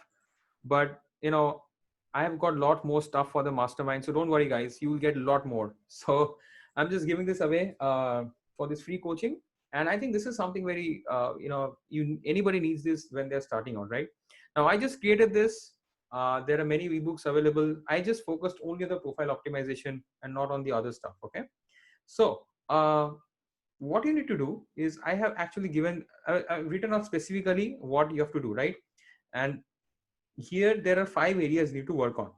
[SPEAKER 1] but I have got a lot more stuff for the mastermind. So don't worry, guys, you will get a lot more. So I'm just giving this away for this free coaching, and I think this is something very anybody needs this when they're starting out, right? Now I just created this. There are many ebooks available. I just focused only on the profile optimization and not on the other stuff. Okay, so what you need to do is I have actually given written out specifically what you have to do, right? And here there are 5 areas you need to work on: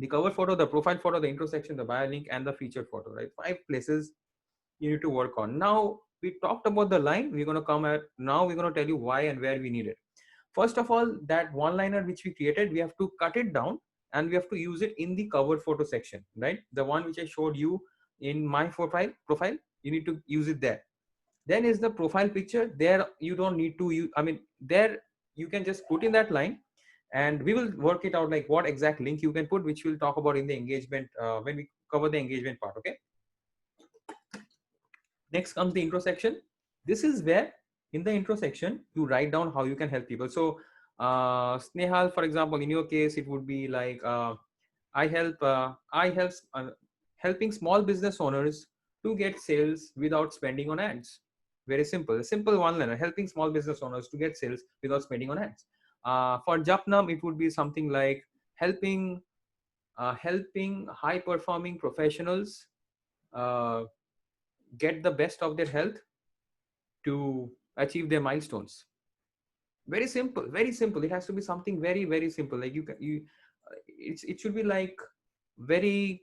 [SPEAKER 1] the cover photo, the profile photo, the intro section, the bio link, and the featured photo, right? 5 places you need to work on. Now we talked about the line. We're going to come at now we're going to tell you why and where we need it. First of all, that one liner which we created, we have to cut it down and we have to use it in the cover photo section, right? The one which I showed you in my profile, you need to use it there. Then is the profile picture. There you don't need to use, there you can just put in that line, and we will work it out like what exact link you can put, which we'll talk about in the engagement when we cover the engagement part. Okay, next comes the intro section. This is where in the intro section you write down how you can help people. So Snehal, for example, in your case it would be like I help helping small business owners to get sales without spending on ads. Very simple, a simple one liner: helping small business owners to get sales without spending on ads. For Japnam, it would be something like helping high performing professionals uh, get the best of their health to achieve their milestones. Very simple, very simple. It has to be something very, very simple. Like it should be like very,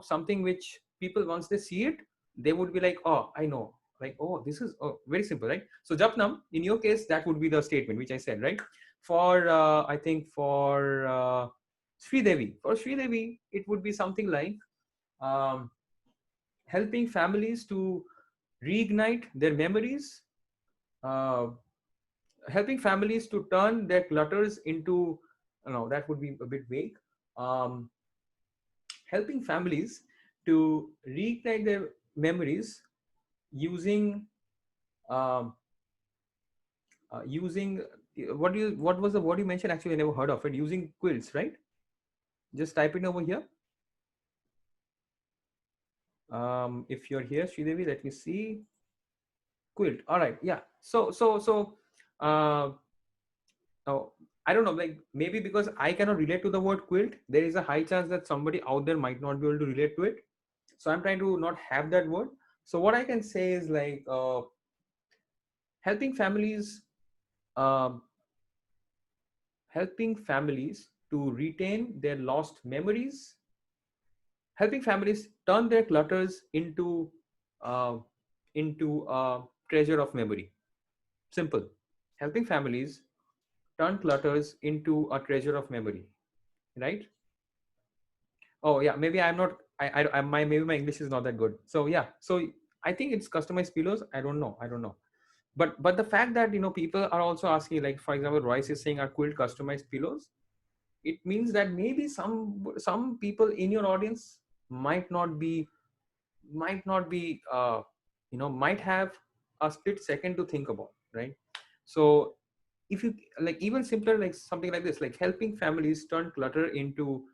[SPEAKER 1] something which people, once they see it, they would be like, oh, I know, like, oh, this is very simple, right? So Japnam, in your case, that would be the statement which I said, right? For I think for Sridevi, it would be something like um, helping families to reignite their memories, uh, helping families to turn their clutters into, no, that would be a bit vague. um, Helping families to reignite their memories using um, using what was the word you mentioned? Actually, I never heard of it. Using quilts, right? Just type it over here. If you're here, Sridevi, let me see. Quilt. All right. Yeah. So uh, oh, I don't know, like maybe because I cannot relate to the word quilt, there is a high chance that somebody out there might not be able to relate to it. So I'm trying to not have that word. So what I can say is like helping families, um, helping families to retain their lost memories, helping families turn their clutters uh, into a treasure of memory. Simple. Helping families turn clutters into a treasure of memory, right? Oh yeah, maybe I'm not. My maybe my English is not that good. So yeah, so I think it's customized pillows. I don't know. But the fact that people are also asking, like for example, Royce is saying, are quilt customized pillows? It means that maybe some people in your audience might not be might have a split second to think about, right? So if you like, even simpler, like something like this, like helping families turn clutter into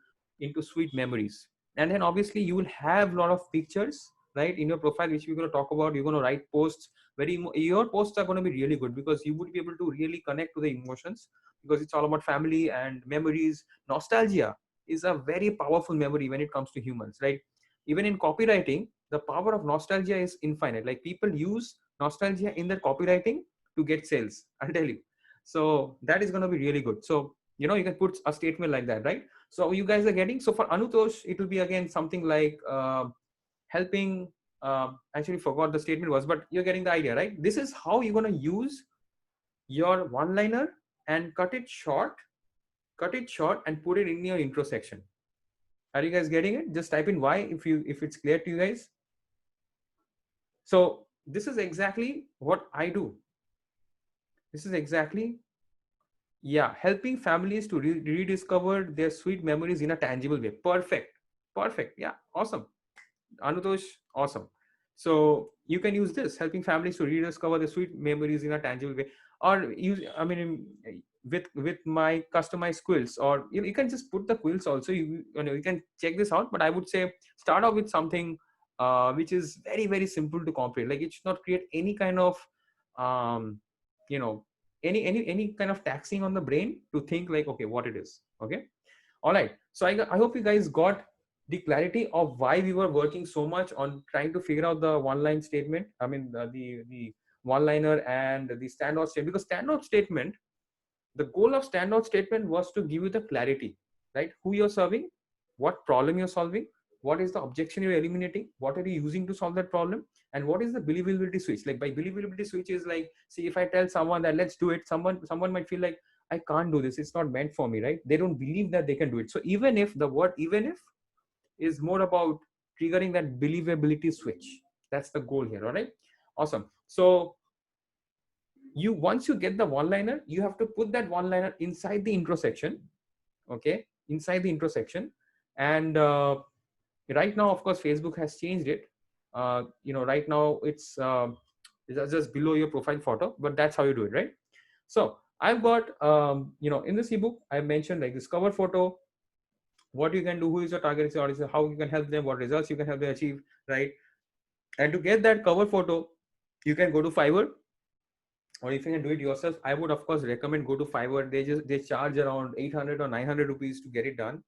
[SPEAKER 1] sweet memories. And then obviously you will have a lot of pictures, right, in your profile, which we're going to talk about. You're going to write posts. Your posts are going to be really good because you would be able to really connect to the emotions, because it's all about family and memories. Nostalgia is a very powerful memory when it comes to humans, right? Even in copywriting, the power of nostalgia is infinite. Like people use nostalgia in their copywriting to get sales, I'll tell you. So that is going to be really good. So you can put a statement like that, right? So you guys are getting. So for Anutosh, it will be again something like helping. Actually, forgot the statement was, but you're getting the idea, right? This is how you're going to use your one-liner and cut it short, and put it in your intro section. Are you guys getting it? Just type in why if it's clear to you guys. So this is exactly what I do. This is exactly Yeah, helping families to rediscover their sweet memories in a tangible way. Perfect. Perfect. Yeah, awesome. Anutosh, awesome. So you can use this, helping families to rediscover the sweet memories in a tangible way, or use. I mean, with my customized quilts, or you can just put the quilts also. You can check this out. But I would say start off with something which is very very simple to comprehend. Like it should not create any kind of um, you know any kind of taxing on the brain to think like okay what it is. Okay, all right. So I hope you guys got the clarity of why we were working so much on trying to figure out the one line statement. I mean, the one liner and the standout statement. Because standout statement, the goal of standout statement was to give you the clarity, right? Who you're serving, what problem you're solving, what is the objection you're eliminating, what are you using to solve that problem, and what is the believability switch. Like by believability switch is like, see, if I tell someone that let's do it, someone might feel like I can't do this, it's not meant for me, right? They don't believe that they can do it. So even if the word even if is more about triggering that believability switch, that's the goal here. All right, awesome. So you once you get the one liner, you have to put that one liner inside the intro section. Okay, inside the intro section. And right now of course Facebook has changed it. Right now it's just below your profile photo, but that's how you do it, right? So I've got in this ebook I mentioned like this cover photo, what you can do, who is your target audience, how you can help them, what results you can help them achieve, right? And to get that cover photo, you can go to Fiverr, or if you can do it yourself, I would of course recommend go to Fiverr. They charge around 800 or 900 rupees to get it done.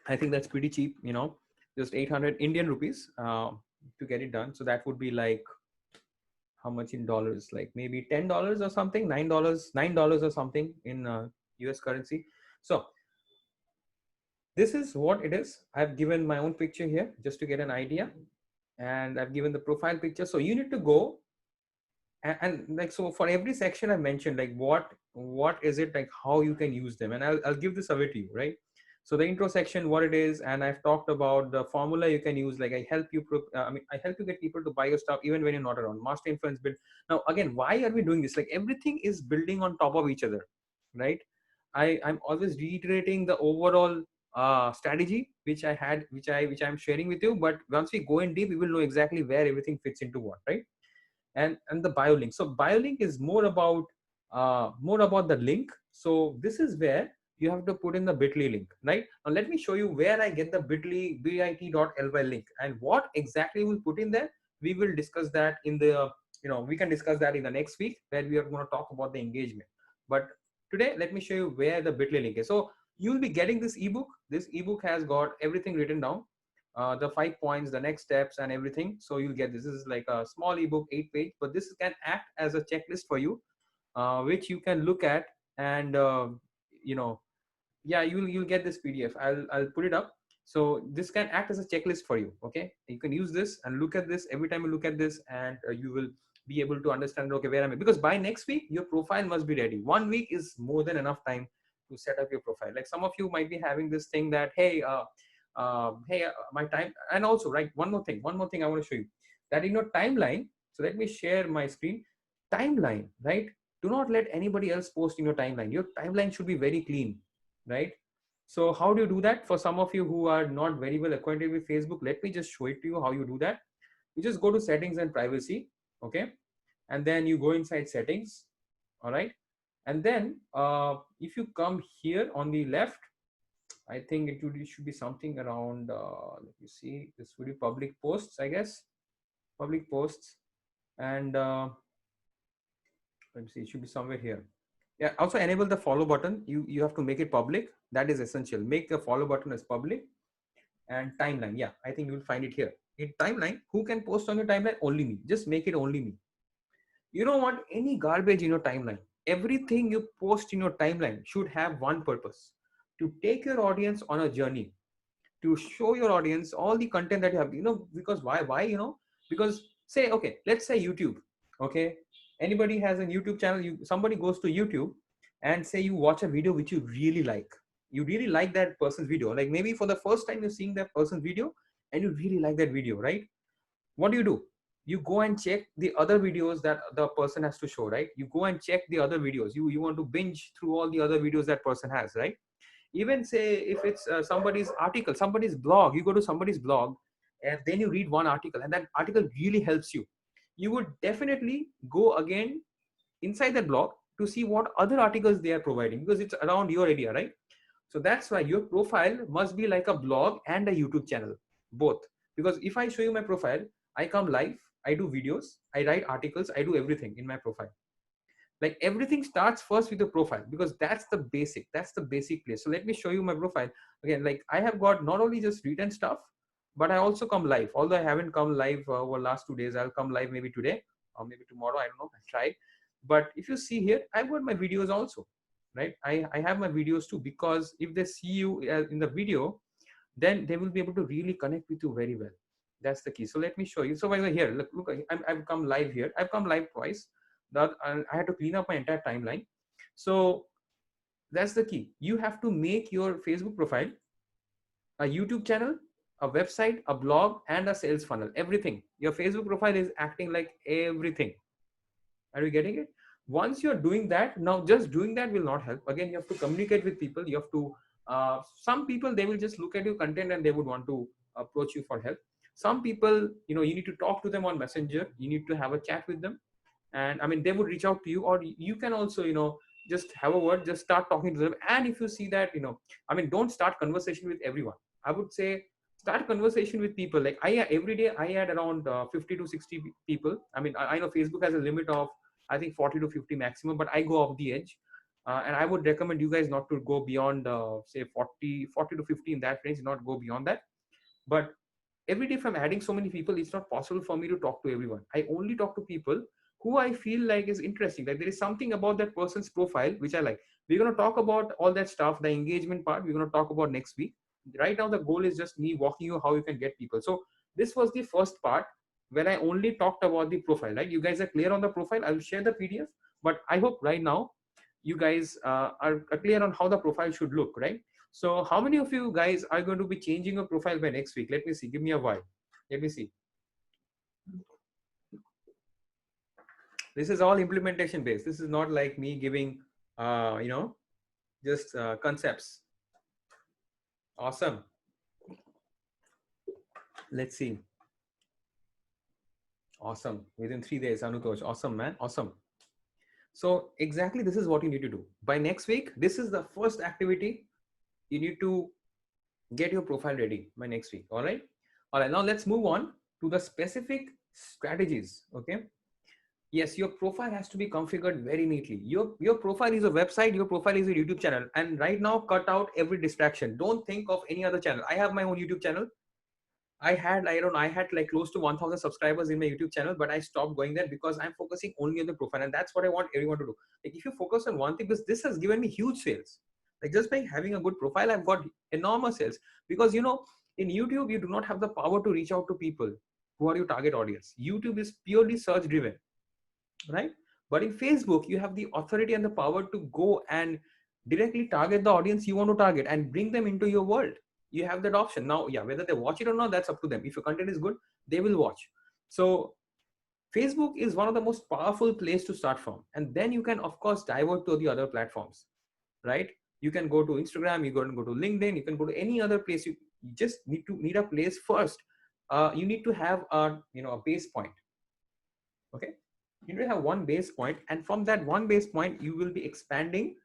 [SPEAKER 1] I think that's pretty cheap, just 800 Indian rupees to get it done. So that would be like how much in dollars? Like maybe $10 or something, $9 or something in US currency. So this is what it is. I've given my own picture here just to get an idea, and I've given the profile picture. So you need to go and like, so for every section I mentioned like what is it, like how you can use them, and I'll give this away to you, right? So the intro section, what it is, and I've talked about the formula you can use. Like I help you I help you get people to buy your stuff even when you're not around. Master influence build. Now again, why are we doing this? Like everything is building on top of each other, right? I'm always reiterating the overall strategy which I'm sharing with you, but once we go in deep we will know exactly where everything fits into what, right? And the bio link. So bio link is more about the link. So this is where you have to put in the bit.ly link, right? Now let me show you where I get the bit.ly link and what exactly we'll put in there. We will discuss that in the we can discuss that in the next week where we are going to talk about the engagement. But today let me show you where the bit.ly link is. So you'll be getting this ebook. This ebook has got everything written down, the 5 points, the next steps and everything. So you'll get this. This is like a small ebook, 8 page, but this can act as a checklist for you, which you can look at. And you know yeah, you'll get this PDF. I'll put it up. So this can act as a checklist for you. Okay, you can use this and look at this every time you look at this, and you will be able to understand, okay, where am I? Because by next week your profile must be ready. 1 week is more than enough time to set up your profile. Like some of you might be having this thing that my time. And also, right, one more thing I want to show you, that in your timeline. So let me share my screen. Timeline, right? Do not let anybody else post in your timeline. Your timeline should be very clean, right? So how do you do that? For some of you who are not very well acquainted with Facebook, let me just show it to you how you do that. You just go to settings and privacy. Okay, and then you go inside settings. All right, and then if you come here on the left, I think it should be something around let me see, this would be public posts, I guess. Public posts. And let me see, it should be somewhere here. Yeah, also enable the follow button. You have to make it public. That is essential. Make the follow button as public. And timeline, yeah, I think you'll find it here. In timeline, who can post on your timeline? Only me. Just make it only me. You don't want any garbage in your timeline. Everything you post in your timeline should have one purpose: to take your audience on a journey, to show your audience all the content that you have. Because why because say, okay, let's say YouTube. Okay, anybody has a YouTube channel. Somebody goes to YouTube and say you watch a video which you really like. You really like that person's video. Like maybe for the first time you're seeing that person's video and you really like that video, right? What do? you go and check the other videos that the person has to show, right? You go and check the other videos. You want to binge through all the other videos that person has, right? Even say if it's somebody's article, somebody's blog, you go to somebody's blog and then you read one article and that article really helps you, you would definitely go again inside that blog to see what other articles they are providing, because it's around your area, right? So that's why your profile must be like a blog and a YouTube channel, both. Because if I show you my profile, I come live, I do videos, I write articles, I do everything in my profile. Like everything starts first with the profile, because that's the basic place. So let me show you my profile again. Like I have got not only just written stuff, but I also come live. Although I haven't come live over last 2 days, I'll come live maybe today or maybe tomorrow, I don't know, I'll try. But if you see here, I've got my videos also, right? I have my videos too, because if they see you in the video, then they will be able to really connect with you very well. That's the key. So let me show you. So by the way, here, look, I've come live here. I've come live twice. I had to clean up my entire timeline. So that's the key. You have to make your Facebook profile, a YouTube channel, a website, a blog, and a sales funnel. Everything. Your Facebook profile is acting like everything. Are you getting it? Once you're doing that, now just doing that will not help. Again, you have to communicate with people. You have to, some people, they will just look at your content and they would want to approach you for help. Some people, you know, you need to talk to them on Messenger. You need to have a chat with them. And I mean, they would reach out to you, or you can also, you know, just have a word, just start talking to them. And if you see that, you know, I mean, don't start conversation with everyone. I would say start conversation with people. Like every day I had around 50 to 60 people. I mean, I know Facebook has a limit of, I think 40 to 50 maximum, but I go off the edge. And I would recommend you guys not to go beyond, say 40 to 50 in that range, not go beyond that. But every day if I'm adding so many people, it's not possible for me to talk to everyone. I only talk to people who I feel like is interesting. Like there is something about that person's profile which I like. We're going to talk about all that stuff, the engagement part, we're going to talk about next week. Right now, the goal is just me walking you how you can get people. So this was the first part where I only talked about the profile, right? You guys are clear on the profile. I'll share the PDF, but I hope right now you guys are clear on how the profile should look, right? So how many of you guys are going to be changing your profile by next week? Let me see. Give me a while. Let me see. This is all implementation based. This is not like me giving, you know, just concepts. Awesome. Let's see. Awesome. Within 3 days, Anutosh. Awesome, man. Awesome. So exactly this is what you need to do. By next week, this is the first activity. You need to get your profile ready by next week. All right. All right. Now let's move on to the specific strategies. Okay. Yes, your profile has to be configured very neatly. Your profile is a website, your profile is a YouTube channel. And right now, cut out every distraction. Don't think of any other channel. I have my own YouTube channel. I had like close to 1,000 subscribers in my YouTube channel, but I stopped going there because I'm focusing only on the profile. And that's what I want everyone to do. Like if you focus on one thing, because this has given me huge sales. Like just by having a good profile, I've got enormous sales. Because, you know, in YouTube, you do not have the power to reach out to people who are your target audience. YouTube is purely search driven, right? But in Facebook, you have the authority and the power to go and directly target the audience you want to target and bring them into your world. You have that option. Now, yeah, whether they watch it or not, that's up to them. If your content is good, they will watch. So Facebook is one of the most powerful place to start from. And then you can, of course, divert to the other platforms, right? You can go to Instagram, you can go to LinkedIn, you can go to any other place. You just need a place first. You need to have a base point. Okay. You need to have one base point, and from that one base point, you will be expanding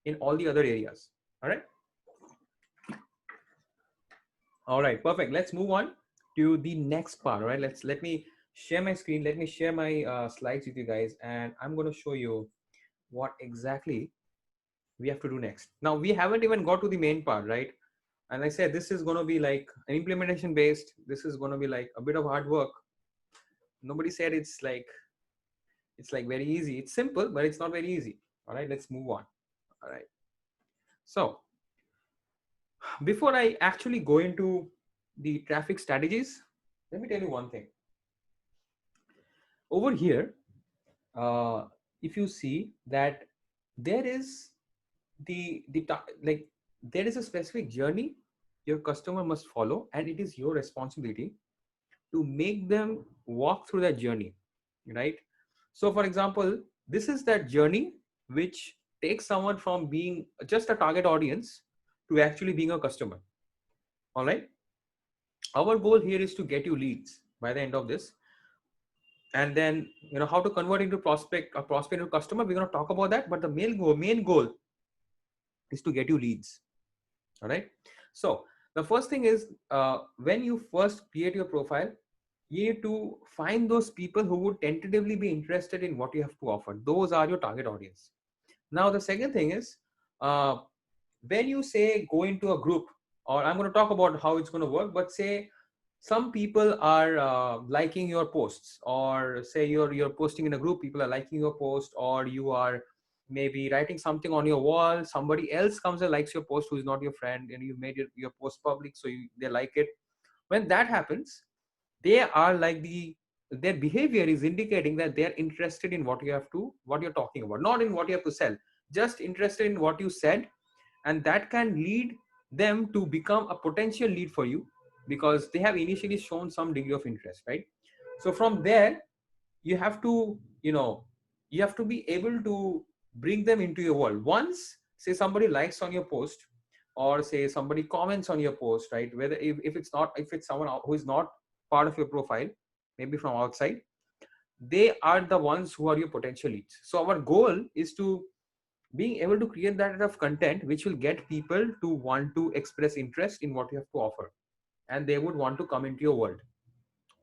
[SPEAKER 1] in all the other areas. All right. All right, perfect. Let's move on to the next part. All right, let me share my screen. Let me share my slides with you guys, and I'm going to show you what exactly we have to do next. Now, we haven't even got to the main part, right? And I said this is going to be like an implementation based. This is going to be like a bit of hard work. Nobody said it's like very easy. It's simple, but it's not very easy. All right, let's move on. All right. So before I actually go into the traffic strategies, let me tell you one thing. Over here, if you see that there is there is a specific journey your customer must follow, and it is your responsibility to make them walk through that journey, right? So for example, this is that journey which takes someone from being just a target audience to actually being a customer. All right. Our goal here is to get you leads by the end of this. And then, how to convert into prospect into customer. We're going to talk about that. But the main goal is to get you leads. All right. So the first thing is, when you first create your profile, you need to find those people who would tentatively be interested in what you have to offer. Those are your target audience. Now, the second thing is, when you say go into a group, or I'm going to talk about how it's going to work, but say some people are liking your posts, or say you're posting in a group, people are liking your post, or you are maybe writing something on your wall, somebody else comes and likes your post who is not your friend, and you made your post public, so they like it. When that happens, they are like their behavior is indicating that they're interested in what you're talking about, not in what you have to sell, just interested in what you said. And that can lead them to become a potential lead for you, because they have initially shown some degree of interest, right? So from there, you have to you have to be able to bring them into your world. Once, say, somebody likes on your post, or say somebody comments on your post, right? Whether if it's someone who is not part of your profile, maybe from outside, they are the ones who are your potential leads. So our goal is to being able to create that kind of content which will get people to want to express interest in what you have to offer, and they would want to come into your world.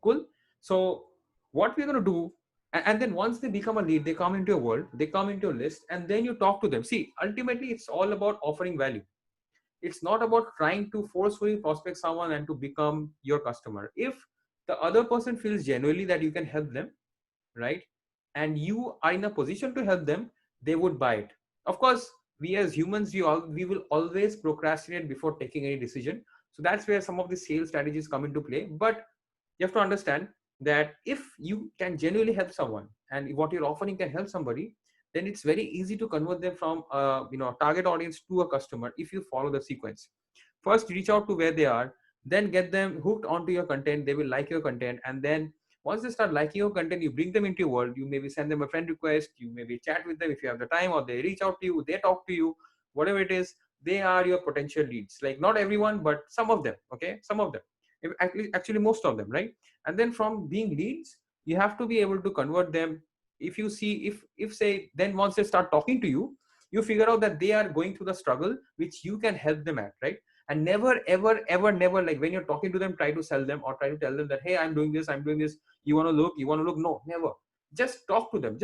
[SPEAKER 1] Cool. So what we're going to do, and then once they become a lead, they come into your world, they come into your list, and then you talk to them. See, ultimately it's all about offering value. It's not about trying to forcefully prospect someone and to become your customer. If the other person feels genuinely that you can help them, right, and you are in a position to help them, they would buy it. Of course, we as humans, we will always procrastinate before taking any decision. So that's where some of the sales strategies come into play. But you have to understand that if you can genuinely help someone, and what you're offering can help somebody, then it's very easy to convert them from target audience to a customer if you follow the sequence. First, reach out to where they are, then get them hooked onto your content. They will like your content, and then once they start liking your content, you bring them into your world. You maybe send them a friend request, you maybe chat with them if you have the time, or they reach out to you, they talk to you, whatever it is. They are your potential leads. Like, not everyone, but some of them. Okay, some of them, actually most of them, right? And then from being leads, you have to be able to convert them. If you see, if say, then once they start talking to you, you figure out that they are going through the struggle which you can help them at, right? And never ever never, like, when you're talking to them, try to sell them or try to tell them that, hey, I'm doing this, you want to look. No, never. Just talk to them,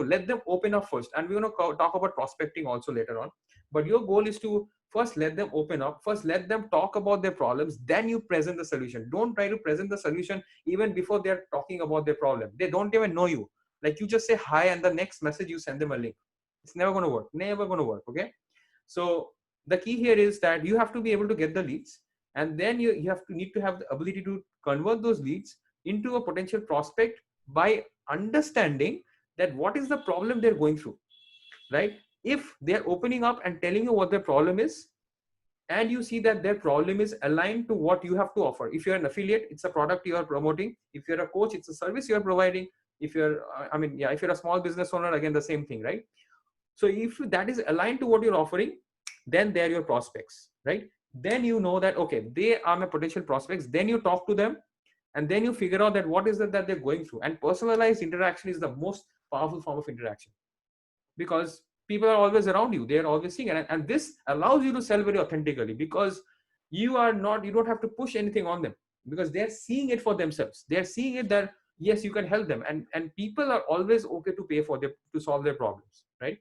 [SPEAKER 1] let them open up first, and we're going to talk about prospecting also later on. But your goal is to first let them open up, first let them talk about their problems, then you present the solution. Don't try to present the solution even before they're talking about their problem. They don't even know you. Like, you just say hi, and the next message you send them a link. It's never going to work. Never going to work. Okay. So the key here is that you have to be able to get the leads, and then you need to have the ability to convert those leads into a potential prospect by understanding that what is the problem they're going through, right? If they're opening up and telling you what their problem is, and you see that their problem is aligned to what you have to offer. If you're an affiliate, it's a product you are promoting. If you're a coach, it's a service you're providing. If you're if you're a small business owner, again, the same thing, right? So if that is aligned to what you're offering, then they're your prospects, right? Then you know that, okay, they are my potential prospects. Then you talk to them, and then you figure out that what is it that they're going through. And personalized interaction is the most powerful form of interaction, because people are always around you, they are always seeing it. And this allows you to sell very authentically, because you don't have to push anything on them, because they're seeing it for themselves. They're seeing it that, yes, you can help them, and people are always okay to pay for them to solve their problems, right?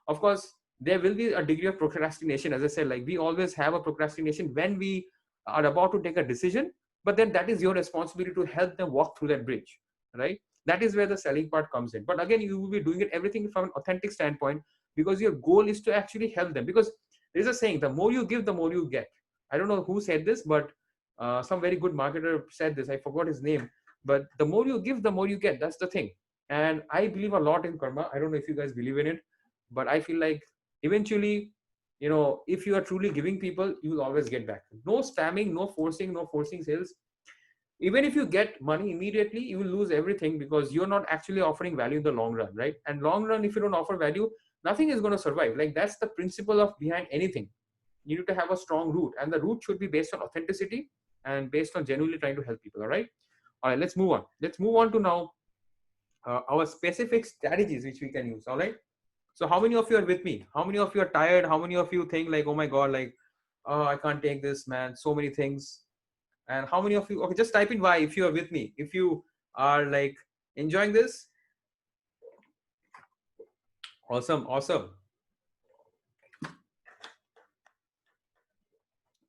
[SPEAKER 1] Of course, there will be a degree of procrastination. As I said, like, we always have a procrastination when we are about to take a decision, but then that is your responsibility to help them walk through that bridge, right? That is where the selling part comes in. But again, you will be doing it everything from an authentic standpoint, because your goal is to actually help them. Because there's a saying, the more you give, the more you get. I don't know who said this, but some very good marketer said this. I forgot his name, but the more you give, the more you get. That's the thing. And I believe a lot in karma. I don't know if you guys believe in it, but I feel like eventually, if you are truly giving people, you will always get back. No spamming, no forcing sales. Even if you get money immediately, you will lose everything because you're not actually offering value in the long run, right? And long run, if you don't offer value, nothing is going to survive. Like that's the principle of behind anything. You need to have a strong root, and the root should be based on authenticity and based on genuinely trying to help people. All right. All right. Let's move on. Let's move on to now our specific strategies which we can use. All right. So how many of you are with me? How many of you are tired? How many of you think like, oh my God, like, oh, I can't take this, man. So many things. And how many of you, okay, just type in why if you are with me. If you are like enjoying this. Awesome. Awesome.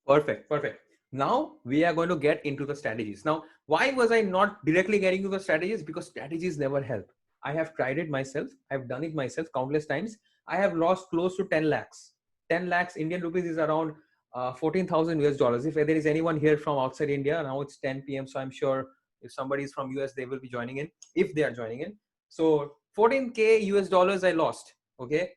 [SPEAKER 1] Perfect. Perfect. Now we are going to get into the strategies. Now, why was I not directly getting to the strategies? Because strategies never help. I have tried it myself. I've done it myself countless times. I have lost close to 10 lakhs. 10 lakhs Indian rupees is around 14,000 US dollars. If there is anyone here from outside India, now it's 10 p.m. So I'm sure if somebody is from US, they will be joining in if they are joining in. So 14K US dollars I lost. Okay.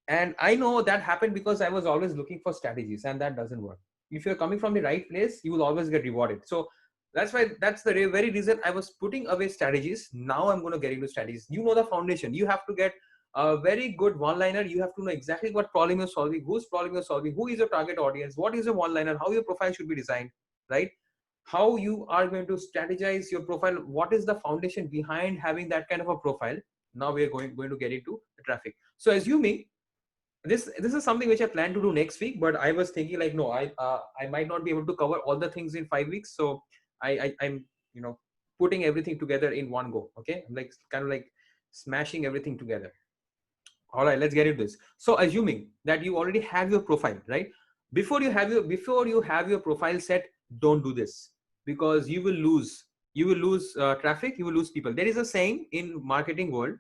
[SPEAKER 1] And I know that happened because I was always looking for strategies, and that doesn't work. If you're coming from the right place, you will always get rewarded. So that's why, that's the very reason I was putting away strategies. Now I'm going to get into strategies. You know the foundation. You have to get a very good one-liner. You have to know exactly what problem you're solving, whose problem you're solving, who is your target audience, what is your one-liner, how your profile should be designed, right? How you are going to strategize your profile. What is the foundation behind having that kind of a profile? Now we are going to get into the traffic. So assuming this is something which I plan to do next week, but I was thinking like, no, I might not be able to cover all the things in 5 weeks. So I'm putting everything together in one go. Okay, I'm like kind of like smashing everything together. All right, let's get into this. So assuming that you already have your profile, right? Before you have your profile set, don't do this, because you will lose traffic, you will lose people. There is a saying in marketing world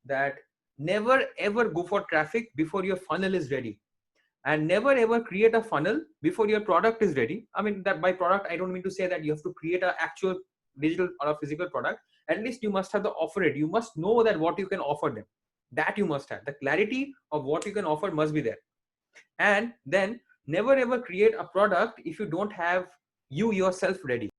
[SPEAKER 1] that never ever go for traffic before your funnel is ready, and never ever create a funnel before your product is ready. I mean, that by product I don't mean to say that you have to create an actual digital or a physical product. At least you must have the offer it. You must know that what you can offer them. That you must have the clarity of what you can offer must be there. And then never ever create a product if you don't have you yourself ready.